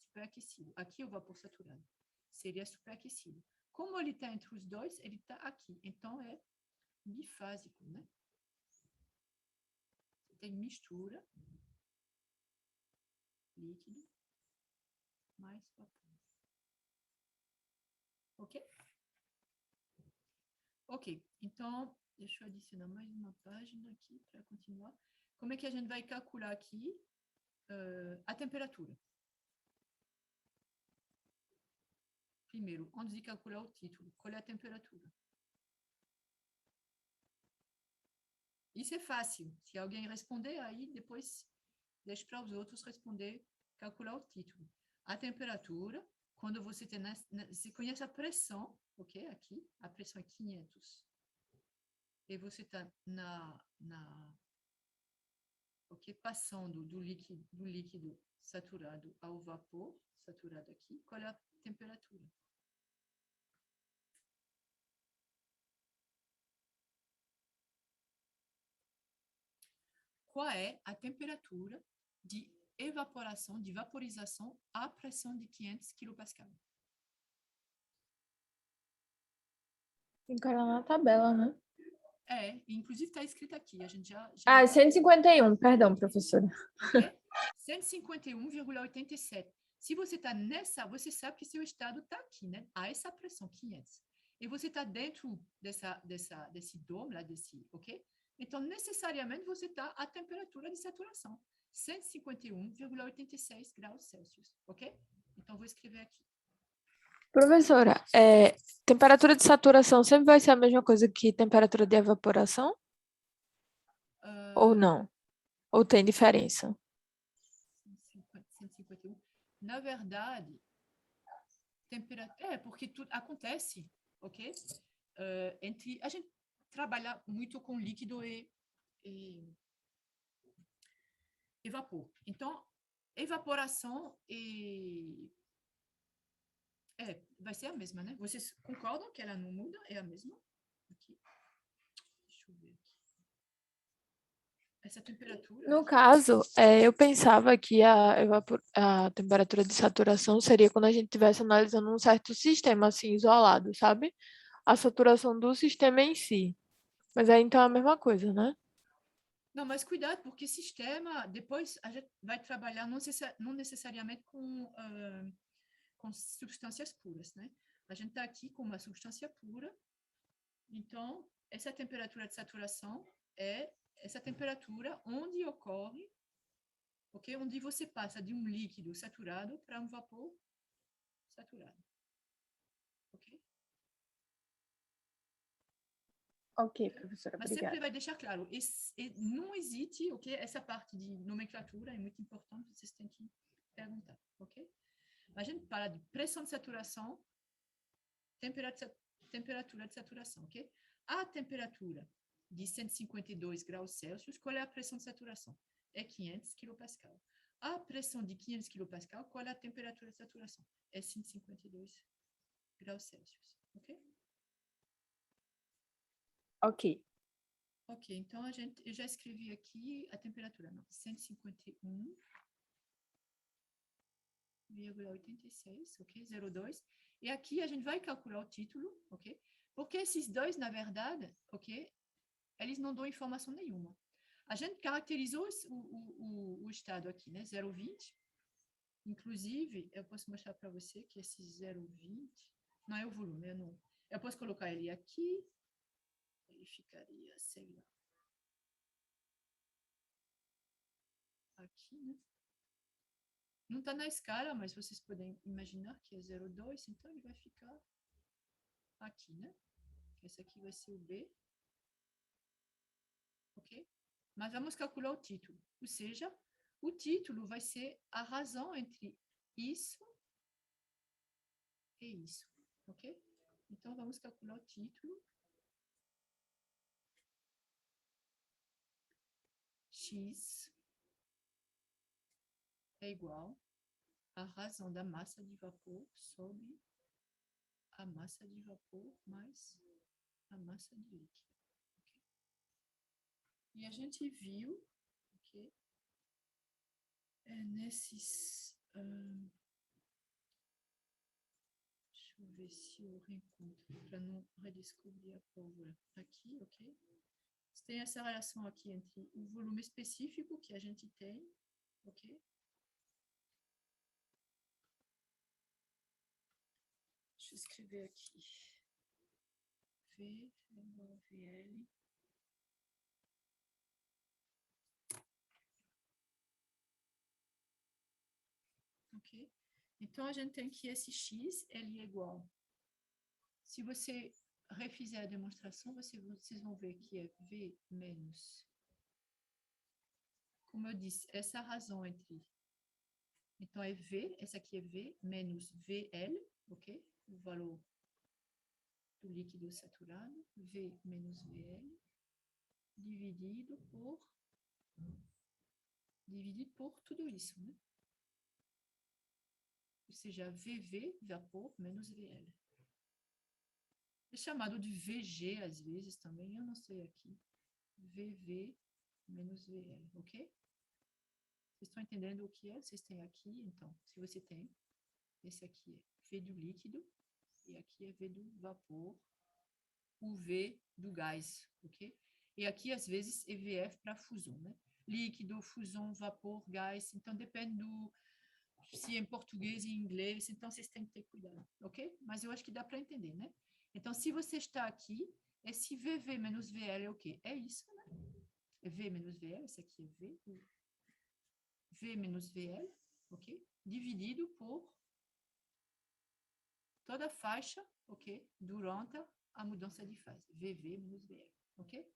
Superaquecido. Aqui é o vapor saturado. Seria superaquecido. Como ele está entre os dois, ele está aqui. Então, é bifásico, né? Você tem mistura, líquido, mais vapor. Ok? Ok. Então, deixa eu adicionar mais uma página aqui para continuar. Como é que a gente vai calcular aqui a temperatura? Primeiro, antes de calcular o título, qual é a temperatura? Isso é fácil. Se alguém responder, aí depois deixe para os outros responder, calcular o título. A temperatura, quando você tem, você conhece a pressão, ok? Aqui, a pressão é 500. E você está ok? Passando do líquido saturado ao vapor saturado aqui. Qual é a temperatura? Qual é a temperatura de evaporação, de vaporização à pressão de 500 kPa? Encara na tabela, né? Inclusive está escrito aqui, a gente já... Ah, 151, perdão, professora. Ok? 151,87. Se você está nessa, você sabe que seu estado está aqui, né? A essa pressão, 500. E você está dentro desse dome, lá, ok? Então, necessariamente, você está à temperatura de saturação. 151,86 graus Celsius, ok? Então, vou escrever aqui. Professora, temperatura de saturação sempre vai ser a mesma coisa que temperatura de evaporação? Ou não? Ou tem diferença? 151. Na verdade, temperatura... porque tudo acontece, ok? A gente trabalha muito com líquido e vapor. Então, evaporação vai ser a mesma, né? Vocês concordam que ela não muda? É a mesma? Aqui. Deixa eu ver aqui. Essa temperatura... No caso, eu pensava que a temperatura de saturação seria quando a gente estivesse analisando um certo sistema, assim, isolado, sabe? A saturação do sistema em si. Mas aí, então, é a mesma coisa, né? Não, mas cuidado, porque sistema, depois a gente vai trabalhar não necessariamente com substâncias puras, né? A gente está aqui com uma substância pura, então, essa temperatura de saturação é essa temperatura onde ocorre, ok? Onde você passa de um líquido saturado para um vapor saturado, ok? Ok, professora, Mas obrigada. sempre vai deixar claro, não existe, ok? Essa parte de nomenclatura é muito importante, vocês têm que perguntar, ok? A gente fala de pressão de saturação, temperatura de saturação, ok? A temperatura de 152 graus Celsius, qual é a pressão de saturação? É 500 kPa. A pressão de 500 kPa, qual é a temperatura de saturação? É 152 graus Celsius, ok? Ok. Ok, então eu já escrevi aqui a temperatura, 951,86, ok? 0,2. E aqui a gente vai calcular o título, ok? Porque esses dois, na verdade, ok? Eles não dão informação nenhuma. A gente caracterizou o estado aqui, né? 0,20. Inclusive, eu posso mostrar para você que esse 0,20 não é o volume, eu posso colocar ele aqui, ele ficaria, sei lá, aqui, né? Não está na escala, mas vocês podem imaginar que é 0,2, então ele vai ficar aqui, né? Esse aqui vai ser o B, ok? Mas vamos calcular o título, ou seja, o título vai ser a razão entre isso e isso, ok? Então, vamos calcular o título. X é igual à razão da massa de vapor sobre a massa de vapor mais a massa de líquido. Okay? E a gente viu que nesses... deixa eu ver se eu reencontro, para não redescobrir a pólvora. Aqui, ok? Tem essa relação aqui entre o volume específico que a gente tem, ok? Deixa eu escrever aqui. V igual a VL. Ok? Então, a gente tem que esse X, ele é igual. Se você refizer a demonstração, vocês vão ver que é V menos. Como eu disse, essa razão entre... Então, é V, essa aqui é V, menos VL, ok? O valor do líquido saturado, V menos VL, dividido por tudo isso, né? Ou seja, VV, vapor, menos VL. É chamado de VG, às vezes, também, eu não sei aqui. VV menos VL, ok? Vocês estão entendendo o que é? Vocês têm aqui, então, se você tem, esse aqui é V do líquido, e aqui é V do vapor, o V do gás, ok? E aqui, às vezes, EVF para fusão, né? Líquido, fusão, vapor, gás, então depende do... se é em português e em inglês, então vocês têm que ter cuidado, ok? Mas eu acho que dá para entender, né? Então, se você está aqui, esse VV menos VL é o quê? É isso, né? É V menos VL, esse aqui é V menos VL, ok? Dividido por toda a faixa, ok? Durante a mudança de fase, VV menos VL, ok?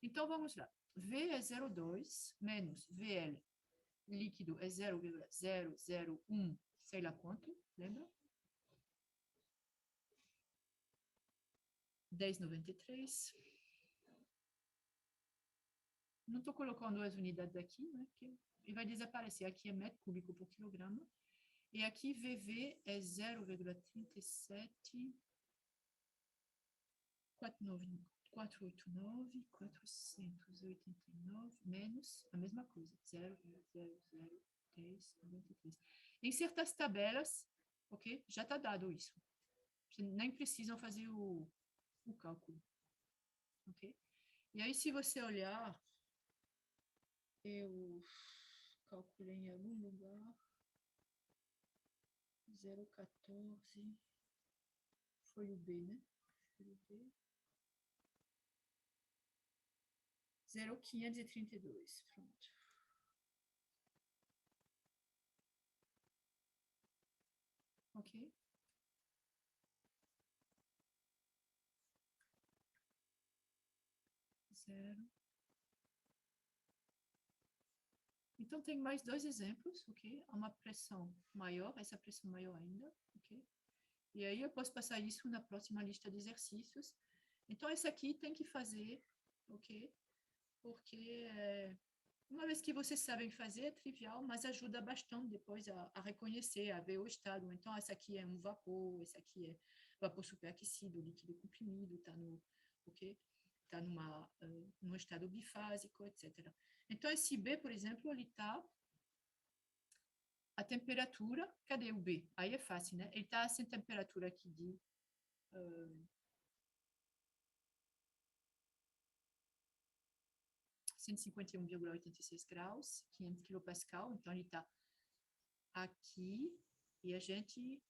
Então, vamos lá. V é 0,2 menos VL líquido é 0,001, sei lá quanto, lembra? 10,93. Não estou colocando as unidades aqui, né? E vai desaparecer. Aqui é metro cúbico por quilograma. E aqui VV é 0,489, 489, menos a mesma coisa, 0,001093. Em certas tabelas, ok? Já está dado isso. Nem precisam fazer o cálculo, ok? E aí, se você olhar, eu calculei em algum lugar 0,14, foi o B, né? Foi o B. 0,532, pronto. Ok? Zero. Então, tem mais dois exemplos, ok? Uma pressão maior, essa pressão maior ainda, ok? E aí eu posso passar isso na próxima lista de exercícios. Então, esse aqui tem que fazer, ok? Porque uma vez que vocês sabem fazer, é trivial, mas ajuda bastante depois a reconhecer, a ver o estado. Então, esse aqui é um vapor, esse aqui é vapor superaquecido, líquido comprimido, tá no, ok? está num estado bifásico, etc. Então, esse B, por exemplo, ele está a temperatura, cadê o B? Aí é fácil, né? Ele está sem temperatura aqui de 151,86 graus, 500 quilopascal, então ele está aqui e a gente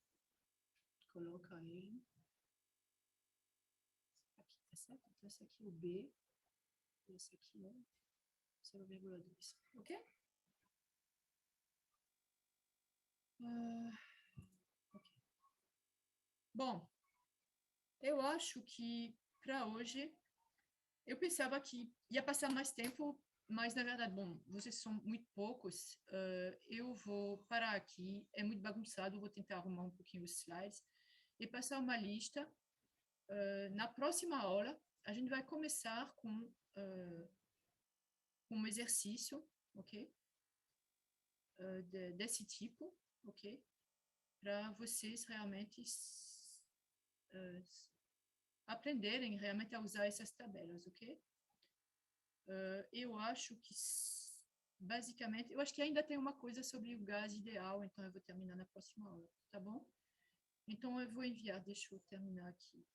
coloca ele aqui, tá certo? Então, esse aqui é o B, e esse aqui é 0,2, ok? Ok. Bom, eu acho que para hoje eu pensava que ia passar mais tempo, mas na verdade, bom, vocês são muito poucos. Eu vou parar aqui, é muito bagunçado, vou tentar arrumar um pouquinho os slides e passar uma lista. Na próxima aula, a gente vai começar com um exercício, ok? Desse tipo, ok? Para vocês realmente aprenderem realmente a usar essas tabelas, ok? Eu acho que, basicamente, eu acho que ainda tem uma coisa sobre o gás ideal, então eu vou terminar na próxima aula, tá bom? Então eu vou enviar, deixa eu terminar aqui